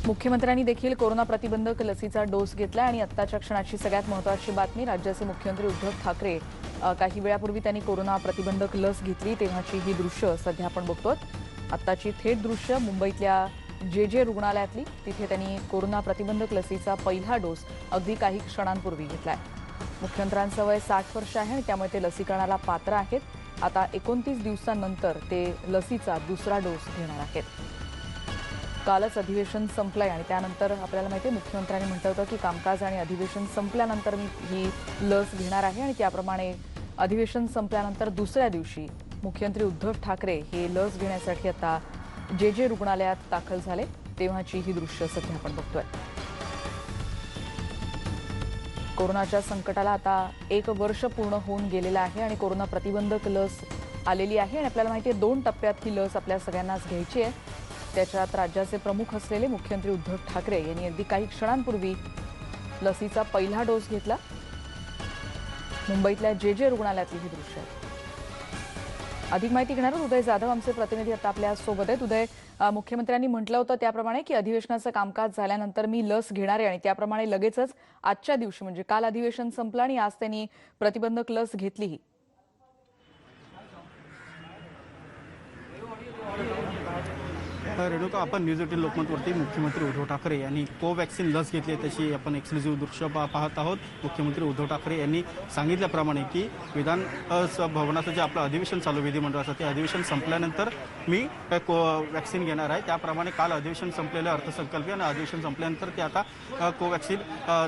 मुख्यमंत्र्यांनी देखील कोरोना प्रतिबंधक लसीचा डोस घेतला आणि आत्ताच्या क्षणाची सगळ्यात महत्त्वाची बातमी राज्याचे मुख्यमंत्री उद्धव ठाकरे काही वेळापूर्वी त्यांनी कोरोना प्रतिबंधक लस घेतली तेव्हाची ही दृश्य सध्या आपण बघतोय। आत्ताची थेट दृश्य मुंबईतल्या जे रुग्णालयातली, तिथे त्यांनी कोरोना प्रतिबंधक लसीचा पहिला डोस अगदी काही क्षणांपूर्वी घेतलाय। मुख्यमंत्र्यांचं वय 60 वर्ष आहे आणि त्यामुळे ते लसीकरणाला पात्र आहेत। आता 29 दिवसांनंतर ते लसीचा दुसरा डोस घेणार आहेत। कालच अधिवेशन संपलंय आणि त्यानंतर आपल्याला माहिती आहे मुख्यमंत्र्यांनी म्हटलं होतं की कामकाज आणि अधिवेशन संपल्यानंतर मी ही लस घेणार आहे आणि त्याप्रमाणे अधिवेशन संपल्यानंतर दुसऱ्या दिवशी मुख्यमंत्री उद्धव ठाकरे हे लस घेण्यासाठी आता जे रुग्णालयात दाखल झाले तेव्हाची ही दृश्य सध्या आपण बघतोय। कोरोनाच्या संकटाला आता 1 वर्ष पूर्ण होऊन गेलेलं आहे आणि कोरोना प्रतिबंधक लस आलेली आहे आणि आपल्याला माहिती आहे 2 टप्प्यात ही लस आपल्या सगळ्यांनाच घ्यायची आहे। त्याच्यात राज्याचे प्रमुख असलेले मुख्यमंत्री उद्धव ठाकरे यांनी अगदी काही क्षणांपूर्वी लसीचा पहिला डोस घेतला। मुंबईतल्या जे रुग्णालयातली ही दृश्य आहे। अधिक माहिती घेणार उदय जाधव आमचे प्रतिनिधी आता आपल्या सोबत आहेत। उदय, मुख्यमंत्र्यांनी म्हटलं होतं त्याप्रमाणे की अधिवेशनाचं कामकाज झाल्यानंतर मी लस घेणार आहे आणि त्याप्रमाणे लगेचच आजच्या दिवशी म्हणजे काल अधिवेशन संपलं आणि आज त्यांनी प्रतिबंधक लस घेतलीही। रेणुका, आपण न्यूज 18 लोकमतवरती मुख्यमंत्री उद्धव ठाकरे यांनी कोवॅक्सिन लस घेतली आहे त्याची आपण एक्सक्लुझिव्ह दृश्य पाहत आहोत। मुख्यमंत्री उद्धव ठाकरे यांनी सांगितल्याप्रमाणे की विधान भवनाचं जे आपलं अधिवेशन चालू विधिमंडळाचं ते अधिवेशन संपल्यानंतर मी कोवॅक्सिन घेणार आहे। त्याप्रमाणे काल अधिवेशन संपलेलं अर्थसंकल्पीय आणि अधिवेशन संपल्यानंतर ते आता कोवॅक्सिन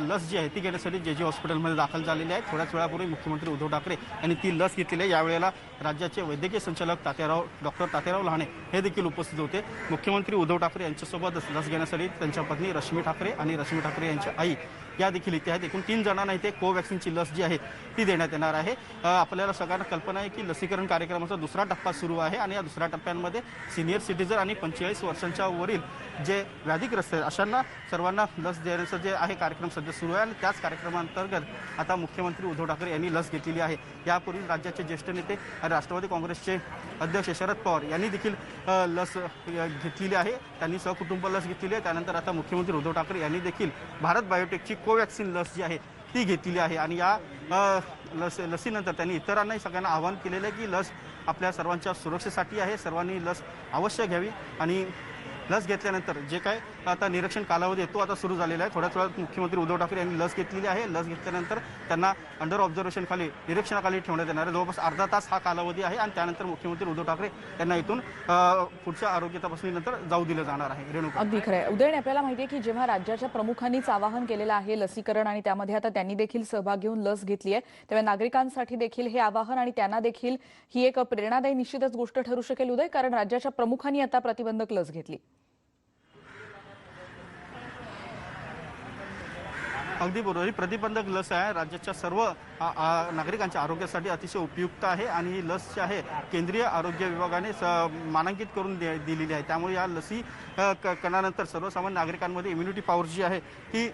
लस जी आहे ती घेण्यासाठी जे हॉस्पिटलमध्ये दाखल झालेले आहेत। थोड्याच वेळापूर्वी मुख्यमंत्री उद्धव ठाकरे यांनी ती लस घेतलेली आहे। यावेळेला राज्याचे वैद्यकीय संचालक डॉक्टर तात्याराव लहाने हे देखील उपस्थित होते। मुख्यमंत्री उद्धव ठाकरे यांच्यासोबत लस घेण्यासाठी त्यांच्या पत्नी रश्मी ठाकरे आणि रश्मी ठाकरे यांच्या आई या देखील इथे आहेत। एकूण 3 जणांना इथे कोवॅक्सिनची लस जी आहे ती देण्यात येणार आहे। आपल्याला सगळ्यांना कल्पना आहे की लसीकरण कार्यक्रमाचा दुसरा टप्पा सुरू आहे आणि या दुसऱ्या टप्प्यांमध्ये सिनियर सिटीजन आणि 45 वर्षांच्या वरील जे व्याधीग्रस्त आहेत अशांना सर्वांना लस देण्याचं जे आहे कार्यक्रम सध्या सुरू आहे आणि त्याच कार्यक्रमांतर्गत आता मुख्यमंत्री उद्धव ठाकरे यांनी लस घेतलेली आहे। यापूर्वी राज्याचे ज्येष्ठ नेते आणि राष्ट्रवादी काँग्रेसचे अध्यक्ष शरद पवार यांनी देखील लस घेतलेली आहे। त्यांनी सहकुटुंब लस घेतलेली आहे। त्यानंतर आता मुख्यमंत्री उद्धव ठाकरे यांनी देखील भारत बायोटेकची कोवॅक्सिन लस जी आहे ती घेतलेली आहे आणि या लसीनंतर त्यांनी इतरांनाही सगळ्यांना आवाहन केलेलं आहे की लस आपल्या सर्वांच्या सुरक्षेसाठी आहे, सर्वांनी लस अवश्य घ्यावी आणि लस घेतल्यानंतर जे काय आता निरीक्षण कालावधी आहे तो आता सुरू झालेला आहे। थोड्याच वेळात मुख्यमंत्री उद्धव ठाकरे यांनी लस घेतलेली आहे। लस घेतल्यानंतर त्यांना अंडर ऑब्झर्वेशन खाली निरीक्षणाखाली ठेवण्यात येणार आहे। जवळपास अर्धा तास हा कालावधी आहे आणि त्यानंतर मुख्यमंत्री उद्धव ठाकरे यांना इथून पुढच्या आरोग्य तपासणीनंतर जाऊ दिलं जाणार आहे। रेणुका, अगदी खरं आहे उदय, आपल्याला माहिती आहे की जेव्हा राज्याच्या प्रमुखांनीच आवाहन केलेलं आहे लसीकरण आणि त्यामध्ये आता त्यांनी देखील सहभाग घेऊन लस घेतली आहे, तेव्हा नागरिकांसाठी देखील हे आवाहन आणि त्यांना देखील ही एक प्रेरणादायी निश्चितच गोष्ट ठरू शकेल उदय, कारण राज्याच्या प्रमुखांनी आता प्रतिबंधक लस घेतली। अगदी बरोबर, ही प्रतिबंधक लस आहे राज्याच्या सर्व नागरिकांच्या आरोग्यासाठी अतिशय उपयुक्त आहे आणि ही लस जी आहे केंद्रीय आरोग्य विभागाने मानांकित करून दिलेली आहे। त्यामुळे या लसी करण्यानंतर सर्वसामान्य नागरिकांमध्ये इम्युनिटी पॉवर जी आहे ती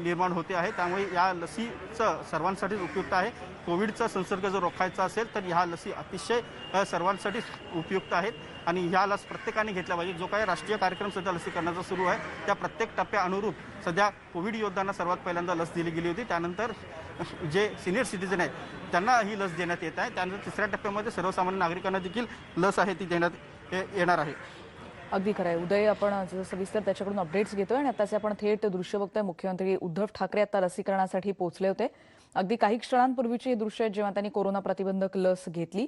निर्माण होते आहे। त्यामुळे या लसीचं सर्वांसाठीच उपयुक्त आहे। कोविडचा संसर्ग जर रोखायचा असेल तर ह्या लसी अतिशय सर्वांसाठीच उपयुक्त आहेत आणि ह्या लस प्रत्येकाने घेतल्या पाहिजे। जो काही राष्ट्रीय कार्यक्रम सध्या लसीकरणाचा सुरू आहे त्या प्रत्येक टप्प्या अनुरूप सध्या कोविड योद्धांना सर्वात पहिल्यांदा लस दिली गेली होती, त्यानंतर जे सिनियर सिटीजन आहेत त्यांना ही लस देण्यात येत आहे, त्यानंतर तिसऱ्या टप्प्यामध्ये सर्वसामान्य नागरिकांना देखील लस आहे ती देण्यात येणार आहे। अगदी खरं आहे उदय, आपण सविस्तर त्याच्याकडून अपडेट्स घेतोय आणि आताचे आपण थेट दृश्य बघतोय। मुख्यमंत्री उद्धव ठाकरे आता लसीकरणासाठी पोहोचले होते। अगदी काही क्षणांपूर्वीची हे दृश्य जेव्हा त्यांनी कोरोना प्रतिबंधक लस घेतली।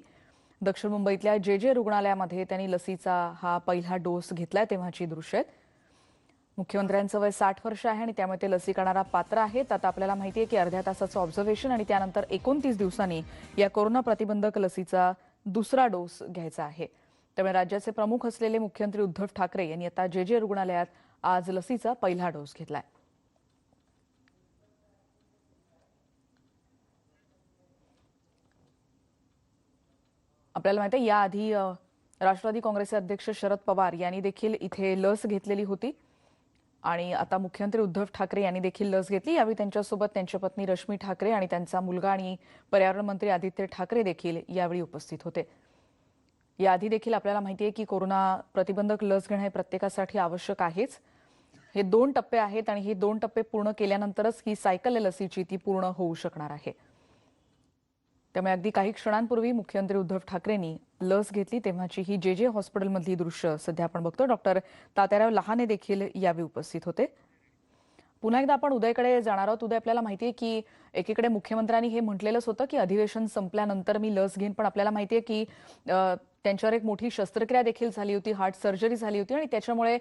दक्षिण मुंबईतल्या जे रुग्णालयामध्ये त्यांनी लसीचा हा पहिला डोस घेतलाय तेव्हाची दृश्य आहेत। मुख्यमंत्र्यांचं वय 60 वर्ष आहे आणि त्यामुळे ते लसीकरणाला पात्र आहेत। आता आपल्याला माहिती आहे की अर्ध्या तासाचं ऑब्झर्वेशन आणि त्यानंतर 29 दिवसांनी या कोरोना प्रतिबंधक लसीचा दुसरा डोस घ्यायचा आहे। त्यामुळे राज्याचे प्रमुख असलेले मुख्यमंत्री उद्धव ठाकरे यांनी आता जे रुग्णालयात आज लसीचा पहिला डोस घेतलाय। आपल्याला माहिती आहे याआधी राष्ट्रवादी काँग्रेसचे अध्यक्ष शरद पवार यांनी देखील इथे लस घेतलेली होती आणि आता मुख्यमंत्री उद्धव ठाकरे यांनी देखील लस घेतली। यावेळी त्यांच्यासोबत त्यांच्या पत्नी रश्मी ठाकरे आणि त्यांचा मुलगा आणि पर्यावरण मंत्री आदित्य ठाकरे देखील यावेळी उपस्थित होते। याआधी देखील आपल्याला माहिती आहे की कोरोना प्रतिबंधक लस घेणे हे प्रत्येकासाठी आवश्यक आहेच। हे 2 टप्पे आहेत आणि हे 2 टप्पे पूर्ण केल्यानंतरच ही सायकल आहे लसीची ती पूर्ण होऊ शकणार आहे. त्यामुळे अगदी काही क्षणांपूर्वी मुख्यमंत्री उद्धव ठाकरेंनी लस घेतली तेव्हाची ही जे हॉस्पिटलमधली दृश्य सध्या आपण बघतो. डॉक्टर तात्याराव लहाने देखील यावेळी उपस्थित होते. पुन्हा एकदा आपण उदयकडे जाणार आहोत. उदय, आपल्याला माहितीये की एकीकडे मुख्यमंत्र्यांनी हे म्हटलेलंच होतं की अधिवेशन संपल्यानंतर मी लस घेईन, पण आपल्याला माहितीये की त्यांच्यावर एक मोठी शस्त्रक्रिया देखील झाली होती, हार्ट सर्जरी झाली होती आणि त्याच्यामुळे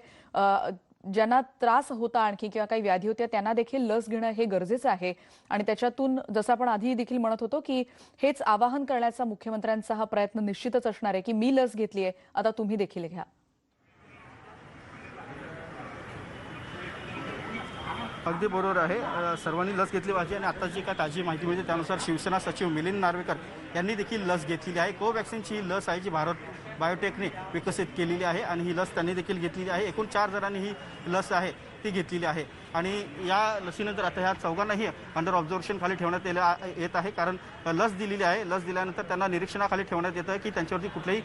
ज्यांना त्रास होता आणखी किंवा काही व्याधी होत्या त्यांना देखील लस घेणं हे गरजेचं आहे. आणि त्याच्यातून जसं आपण आधी देखील म्हणत होतो की हेच आवाहन करण्याचा मुख्यमंत्र्यांचा हा प्रयत्न निश्चितच असणार आहे की मी लस घेतलीये, आता तुम्ही देखील घ्या. अगदी बरोबर आहे. सर्वांनी लस घेतली पाहिजे आणि आता जी काय ताजी माहिती मिळते त्यानुसार शिवसेना सचिव मिलिंद नार्वेकर यांनी देखील लस घेतलेली आहे. कोवॅक्सिनची ही लस आहे जी भारत बायोटेकने विकसित केलेली आहे आणि ही लस त्यांनी देखील घेतलेली आहे. एकूण 4 जणांनी ही लस आहे ती घेतलेली आहे आणि या लसीनंतर आता ह्या चौघांनाही अंडर ऑब्झर्वेशन खाली ठेवण्यात येत आहे. कारण लस दिलेली आहे, लस दिल्यानंतर त्यांना निरीक्षणाखाली ठेवण्यात येतं की त्यांच्यावरती कुठलेही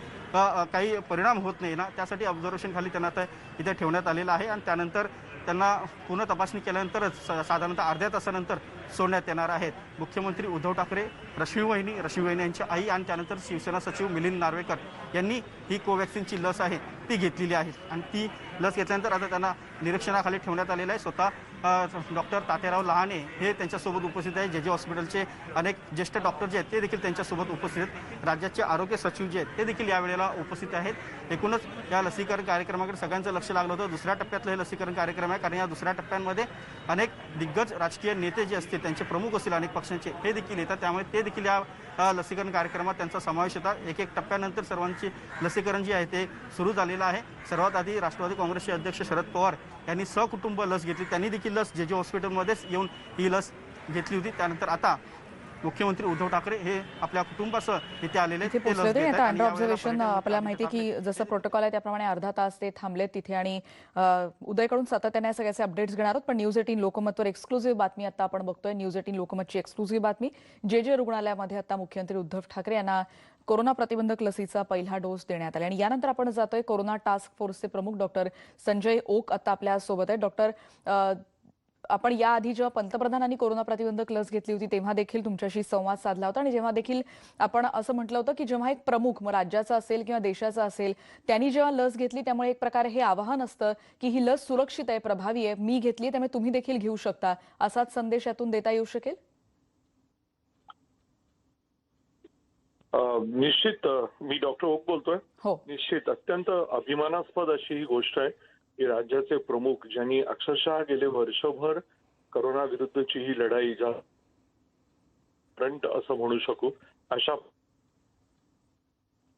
काही परिणाम होत नाही ना, त्यासाठी ऑब्झर्वेशन खाली त्यांना आता इथे ठेवण्यात आलेलं आहे आणि त्यानंतर त्यांना पुन्हा तपासणी केल्यानंतरच साधारणतः अर्ध्या तासानंतर सोडण्यात येणार आहेत. मुख्यमंत्री उद्धव ठाकरे, रश्मी वहिनी यांची आई आणि त्यानंतर शिवसेना सचिव मिलिंद नार्वेकर यांनी ही कोवॅक्सिनची लस आहे ती घेतलेली आहे आणि ती लस घेतल्यानंतर आता त्यांना निरीक्षणाखाली ठेवण्यात आलेलं आहे. स्वतः डॉक्टर तात्याराव लहाने हे त्यांच्यासोबत उपस्थित आहेत. जे हॉस्पिटलचे अनेक ज्येष्ठ डॉक्टर जे आहेत ते देखील त्यांच्यासोबत उपस्थित आहेत. राज्याचे आरोग्य सचिव जे आहेत ते देखील यावेळेला उपस्थित आहेत. एकूणच या लसीकरण कार्यक्रमाकडे सगळ्यांचं लक्ष लागलं होतं. दुसऱ्या टप्प्यातलं हे लसीकरण कार्यक्रम आहे, कारण या दुसऱ्या टप्प्यांमध्ये अनेक दिग्गज राजकीय नेते जे असतील, त्यांचे प्रमुख असतील अनेक पक्षांचे, हे देखील येतात. त्यामुळे ते देखील या लसीकरण कार्यक्रमात त्यांचा समावेश होता. एक एक टप्प्यानंतर सर्वांची लसीकरण जे आहे ते सुरू झालेलं आहे. सर्वात आधी राष्ट्रवादी काँग्रेसचे अध्यक्ष शरद पवार यांनी सहकुटुंब लस घेतली. त्यांनी देखील लस जे हॉस्पिटलमध्येच येऊन ही लस घेतली होती. त्यानंतर आता मुख्यमंत्री उद्धव ठाकरे हे आपल्या कुटुंबासह इथे आलेले इथे पोहोचले. आता अंडर ऑब्झर्वेशन आपल्याला माहिती आहे की जसं प्रोटोकॉल आहे त्याप्रमाणे अर्धा तास ते थांबलेत तिथे आणि उदयकडून सातत्याने सगळ्याचे अपडेट्स घेणार आहोत. पण न्यूज 18 लोकमतवर एक्सक्लुझिव्ह बातमी आता आपण बघतोय. न्यूज 18 लोकमतची एक्सक्लुझिव्ह बातमी. जे रुग्णालयामध्ये आता मुख्यमंत्री उद्धव ठाकरे यांना कोरोना प्रतिबंधक लसीचा पहिला डोस देण्यात आला आणि यानंतर आपण जातोय कोरोना टास्क फोर्सचे प्रमुख डॉक्टर संजय ओक आता आपल्या सोबत आहेत. डॉक्टर, आपण याआधी जेव्हा पंतप्रधानांनी कोरोना प्रतिबंधक लस घेतली होती तेव्हा देखील तुमच्याशी संवाद साधला होता आणि जेव्हा देखील आपण असं म्हटलं होतं की जेव्हा एक प्रमुख मग राज्याचा असेल किंवा देशाचा असेल त्यांनी जेव्हा लस घेतली त्यामुळे एक प्रकारे हे आवाहन असतं की ही लस सुरक्षित आहे, प्रभावी आहे, मी घेतली त्यामुळे तुम्ही देखील घेऊ शकता, असाच संदेश यातून देता येऊ शकेल. निश्चित. मी डॉक्टर ओक बोलतोय. हो, निश्चित अत्यंत अभिमानास्पद अशी ही गोष्ट आहे की राज्याचे प्रमुख ज्यांनी अक्षरशः गेले वर्षभर करोना विरुद्धची ही लढाई ज्या फ्रंट असं म्हणू शकू अशा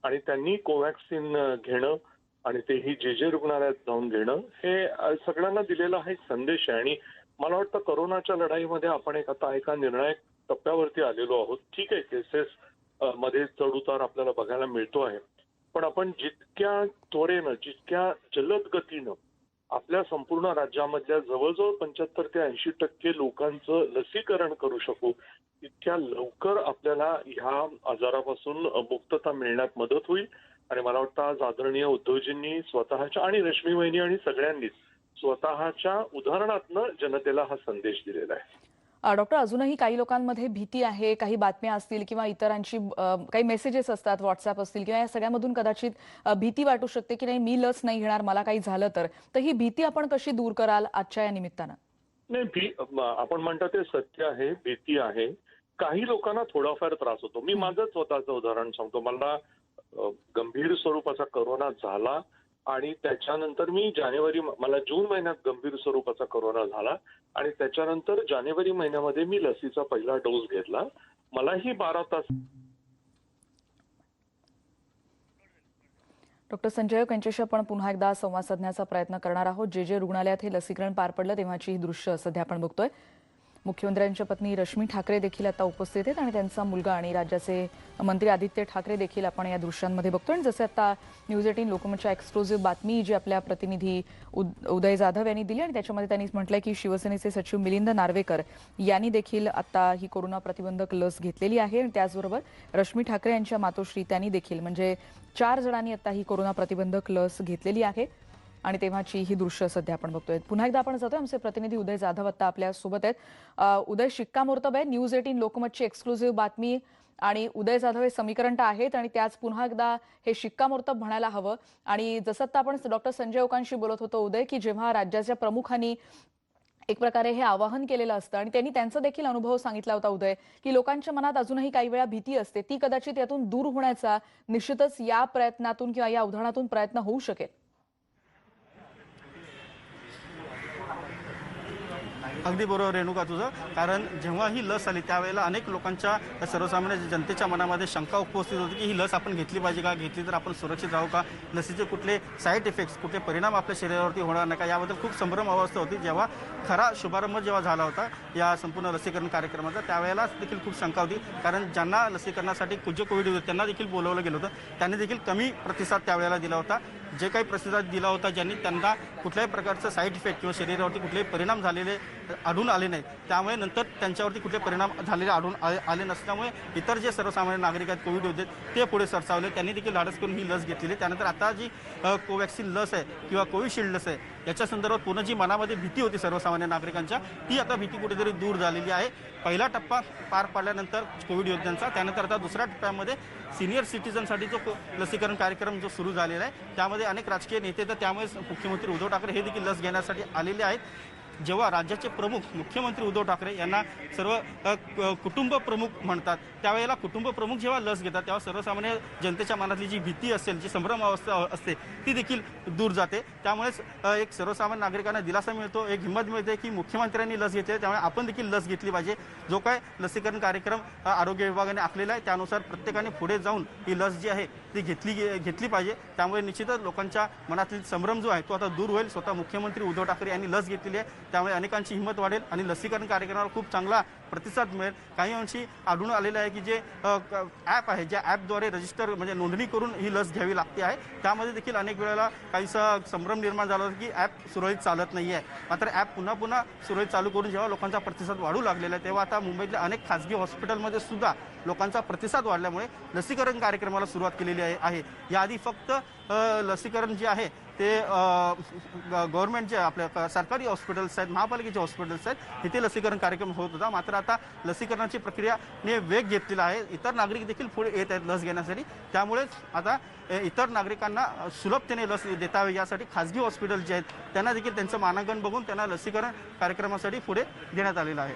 आणि त्यांनी कोवॅक्सिन घेणं आणि तेही जे रुग्णालयात जाऊन घेणं हे सगळ्यांना दिलेला हा एक संदेश आहे. आणि मला वाटतं करोनाच्या लढाईमध्ये आपण आता एका निर्णायक टप्प्यावरती आलेलो आहोत. ठीक आहे, केसेस मध्ये चढउतार आपल्याला बघायला मिळतो आहे, पण आपण जितक्या त्वरेनं जितक्या जलद गतीनं आपल्या संपूर्ण राज्यामधल्या जवळजवळ 75 ते 80% लोकांचं लसीकरण करू शकू इतक्या लवकर आपल्याला ह्या आजारापासून मुक्तता मिळण्यात मदत होईल. आणि मला वाटतं आज आदरणीय उद्धवजींनी स्वतःच्या आणि रश्मी वहिनी आणि सगळ्यांनीच स्वतःच्या उदाहरणातनं जनतेला हा संदेश दिलेला आहे. डॉक्टर, अजूनही काही लोकांमध्ये भीती आहे, काही बातम्या असतील किंवा इतरांची काही मेसेजेस असतात, व्हॉट्सअप असतील किंवा या सगळ्यामधून कदाचित भीती वाटू शकते की नाही मी लस नाही घेणार, मला काही झालं तर ही भीती आपण कशी दूर कराल आजच्या या निमित्तानं? नाही, आपण म्हणतो ते सत्य आहे, भीती आहे. काही लोकांना थोडाफार त्रास होतो. मी माझं स्वतःचं उदाहरण सांगतो. मला गंभीर स्वरूपाचा करोना झाला आणि त्याच्यानंतर मला जून महिन्यात गंभीर स्वरूपाचा करोना झाला आणि त्याच्यानंतर जानेवारी महिन्यामध्ये मी लसीचा पहिला डोस घेतला. मलाही 12 तास. डॉक्टर संजय ओक यांच्याशी आपण पुन्हा एकदा संवाद साधण्याचा प्रयत्न करणार आहोत. जे रुग्णालयात हे लसीकरण पार पडलं तेव्हाची ही दृश्य सध्या आपण बघतोय. मुख्यमंत्र्यांच्या पत्नी रश्मी ठाकरे देखील आता उपस्थित आहेत आणि त्यांचा मुलगा आणि राज्याचे मंत्री आदित्य ठाकरे देखील आपण या दृश्यांमध्ये बघतोय. आणि जसे आता न्यूज 18 लोकमतच्या एक्सक्लुझिव्ह बातमी जी आपल्या प्रतिनिधी उदय जाधव यांनी दिली आणि त्याच्यामध्ये त्यांनी म्हटलंय की शिवसेनेचे सचिव मिलिंद नार्वेकर यांनी देखील आता ही कोरोना प्रतिबंधक लस घेतलेली आहे आणि त्याचबरोबर रश्मी ठाकरे यांच्या मातोश्री त्यांनी देखील म्हणजे 4 जणांनी आता ही कोरोना प्रतिबंधक लस घेतलेली आहे. आणि तेव्हाची ही दृश्य सध्या आपण बघतोय. पुन्हा एकदा आपण जातोय, आमचे प्रतिनिधी उदय जाधव आता आपल्या सोबत आहेत. उदय, शिक्कामोर्तब आहे न्यूज 18 लोकमतची एक्सक्लुझिव्ह बातमी आणि उदय जाधव हे समीकरण आहेत आणि त्याच पुन्हा एकदा हे शिक्कामोर्तब म्हणायला हवं. आणि जसं आता आपण डॉक्टर संजय ओकांशी बोलत होतो उदय, की जेव्हा राज्याच्या प्रमुखांनी एक प्रकारे हे आवाहन केलेलं असतं आणि त्यांनी त्यांचा देखील अनुभव सांगितला होता उदय, की लोकांच्या मनात अजूनही काही वेळा भीती असते, ती कदाचित यातून दूर होण्याचा निश्चितच या प्रयत्नातून किंवा या उदाहरणातून प्रयत्न होऊ शकेल. अगदी बरोबर रेणुका तुझं, कारण जेव्हा ही लस आली त्यावेळेला अनेक लोकांच्या, सर्वसामान्य जनतेच्या मनामध्ये शंका उपस्थित होती की ही लस आपण घेतली पाहिजे का, घेतली तर आपण सुरक्षित राहू का, लसीचे कुठले साईड इफेक्ट्स, कुठले परिणाम आपल्या शरीरावरती होणार नाही का, याबद्दल खूप संभ्रम अवस्था होती. जेव्हा खरा शुभारंभ जेव्हा झाला होता या संपूर्ण लसीकरण कार्यक्रमाचा, त्यावेळेला देखील खूप शंका होती, कारण ज्यांना लसीकरणासाठी जे कोविड होते त्यांना देखील बोलवलं गेलं होतं, त्यांनी देखील कमी प्रतिसाद त्यावेळेला दिला होता. जे काही प्रतिसाद दिला होता, ज्यांनी त्यांना कुठल्याही प्रकारचं साईड इफेक्ट किंवा शरीरावरती कुठलेही परिणाम झालेले आढळून आले नाहीत, त्यामुळे नंतर त्यांच्यावरती कुठले परिणाम झालेले आढळून आले नसल्यामुळे इतर जे सर्वसामान्य नागरिक आहेत कोविड होते ते पुढे सरसावले, त्यांनी देखील धाडस करून ही लस घेतलेली. त्यानंतर आता जी कोवॅक्सिन लस आहे किंवा कोविशिल्ड लस आहे याच्या संदर्भात पूर्ण जी मनामध्ये भीती होती सर्वसामान्य नागरिकांच्या, ती आता भीती कुठेतरी दूर झालेली आहे. पहिला टप्पा पार पाडल्यानंतर कोविड योद्ध्यांचा, त्यानंतर आता दुसऱ्या टप्प्यामध्ये सिनियर सिटीजनसाठी जो लसीकरण कार्यक्रम जो सुरू झालेला आहे, त्यामध्ये अनेक राजकीय नेते तर त्यामुळे मुख्यमंत्री उद्धव ठाकरे हे देखील लस घेण्यासाठी आलेले आहेत. जेव्हा राज्याचे प्रमुख मुख्यमंत्री उद्धव ठाकरे यांना सर्व कुटुंब प्रमुख म्हणतात, त्यावेळेला कुटुंब प्रमुख जेव्हा लस घेतात तेव्हा सर्वसामान्य जनतेच्या मनातली जी भीती असेल, जी संभ्रम अवस्था असते, ती देखील दूर जाते. त्यामुळेच एक सर्वसामान्य नागरिकांना दिलासा मिळतो, एक हिंमत मिळते की मुख्यमंत्र्यांनी लस घेतली, त्यामुळे आपण देखील लस घेतली पाहिजे. जो काय लसीकरण कार्यक्रम आरोग्य विभागाने आखलेला आहे त्यानुसार प्रत्येकाने पुढे जाऊन ही लस जी आहे ती घेतली पाहिजे. त्यामुळे निश्चितच लोकांच्या मनातील संभ्रम जो आहे तो आता दूर होईल. स्वतः मुख्यमंत्री उद्धव ठाकरे यांनी लस घेतलेली आहे, त्यामुळे अनेकांची हिंमत वाढेल आणि लसीकरण कार्यक्रमाला खूप चांगला प्रतिसाद मिळेल. काही अंशी आढळून आलेलं आहे की जे ॲप आहे, ज्या ॲपद्वारे रजिस्टर म्हणजे नोंदणी करून ही लस घ्यावी लागते आहे, त्यामध्ये देखील अनेक वेळेला काहीसा संभ्रम निर्माण झाला होता की ॲप सुरळीत चालत नाही आहे. मात्र ॲप पुन्हा सुरळीत चालू करून जेव्हा लोकांचा प्रतिसाद वाढू लागलेला आहे, तेव्हा आता मुंबईतल्या अनेक खासगी हॉस्पिटलमध्ये सुद्धा लोकांचा प्रतिसाद वाढल्यामुळे लसीकरण कार्यक्रमाला सुरुवात केलेली आहे. याआधी फक्त लसीकरण जे आहे ते गव्हर्नमेंटचे आपल्या सरकारी हॉस्पिटल्स आहेत, महापालिकेचे हॉस्पिटल्स आहेत, तिथे लसीकरण कार्यक्रम होत होता. मात्र आता लसीकरणाची प्रक्रियाने वेग घेतलेला आहे. इतर नागरिक देखील पुढे येत आहेत लस घेण्यासाठी, त्यामुळेच आता इतर नागरिकांना सुलभतेने लस देता यावी यासाठी खासगी हॉस्पिटल जे आहेत त्यांना देखील त्यांचं मानांकन बघून त्यांना लसीकरण कार्यक्रमासाठी पुढे देण्यात आलेलं आहे.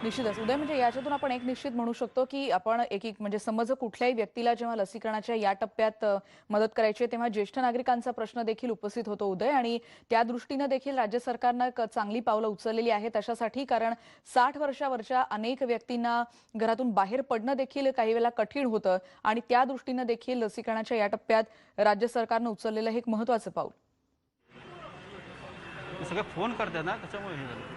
निश्चितच उदय, म्हणजे याच्यातून आपण एक निश्चित म्हणू शकतो की आपण म्हणजे समज कुठल्याही व्यक्तीला जेव्हा लसीकरणाच्या या टप्प्यात मदत करायची तेव्हा ज्येष्ठ नागरिकांचा प्रश्न देखील उपस्थित होतो उदय, आणि त्या दृष्टीनं देखील राज्य सरकारनं चांगली पावलं उचललेली आहेत अशासाठी, कारण 60 वर्षावरच्या अनेक व्यक्तींना घरातून बाहेर पडणं देखील काही वेळेला कठीण होतं आणि त्या दृष्टीनं देखील लसीकरणाच्या या टप्प्यात राज्य सरकारनं उचललेलं हे एक महत्त्वाचं पाऊल. सगळे फोन करतात ना, त्याच्यामुळे हे झालं.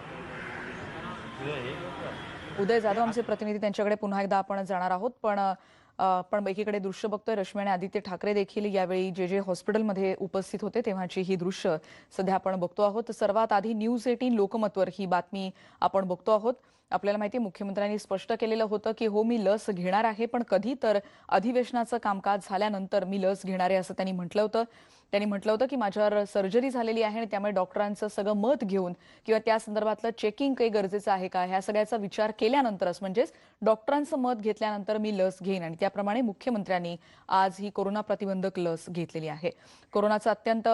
उदय जाधव आमचे प्रतिनिधी, त्यांच्याकडे पुन्हा एकदा आपण जाणार आहोत. पण एकीकडे दृश्य बघतोय, रश्मी आणि आदित्य ठाकरे देखील यावेळी जे हॉस्पिटलमध्ये उपस्थित होते तेव्हाची ही दृश्य सध्या आपण बघतो आहोत. सर्वात आधी न्यूज 18 लोकमतवर ही बातमी आपण बघतो आहोत. आपल्याला माहिती आहे मुख्यमंत्र्यांनी स्पष्ट केलेलं होतं की हो, मी लस घेणार आहे, पण कधी तर अधिवेशनाचं कामकाज झाल्यानंतर मी लस घेणार आहे असं त्यांनी म्हटलं होतं. त्यांनी म्हटलं होतं की माझ्यावर सर्जरी झालेली आहे आणि त्यामुळे डॉक्टरांचं सगळं मत घेऊन किंवा त्या संदर्भातलं चेकिंग काही गरजेचं आहे का, ह्या सगळ्याचा विचार केल्यानंतरच, म्हणजेच डॉक्टरांचं मत घेतल्यानंतर मी लस घेईन. आणि त्याप्रमाणे मुख्यमंत्र्यांनी आज ही कोरोना प्रतिबंधक लस घेतलेली आहे. कोरोनाचा अत्यंत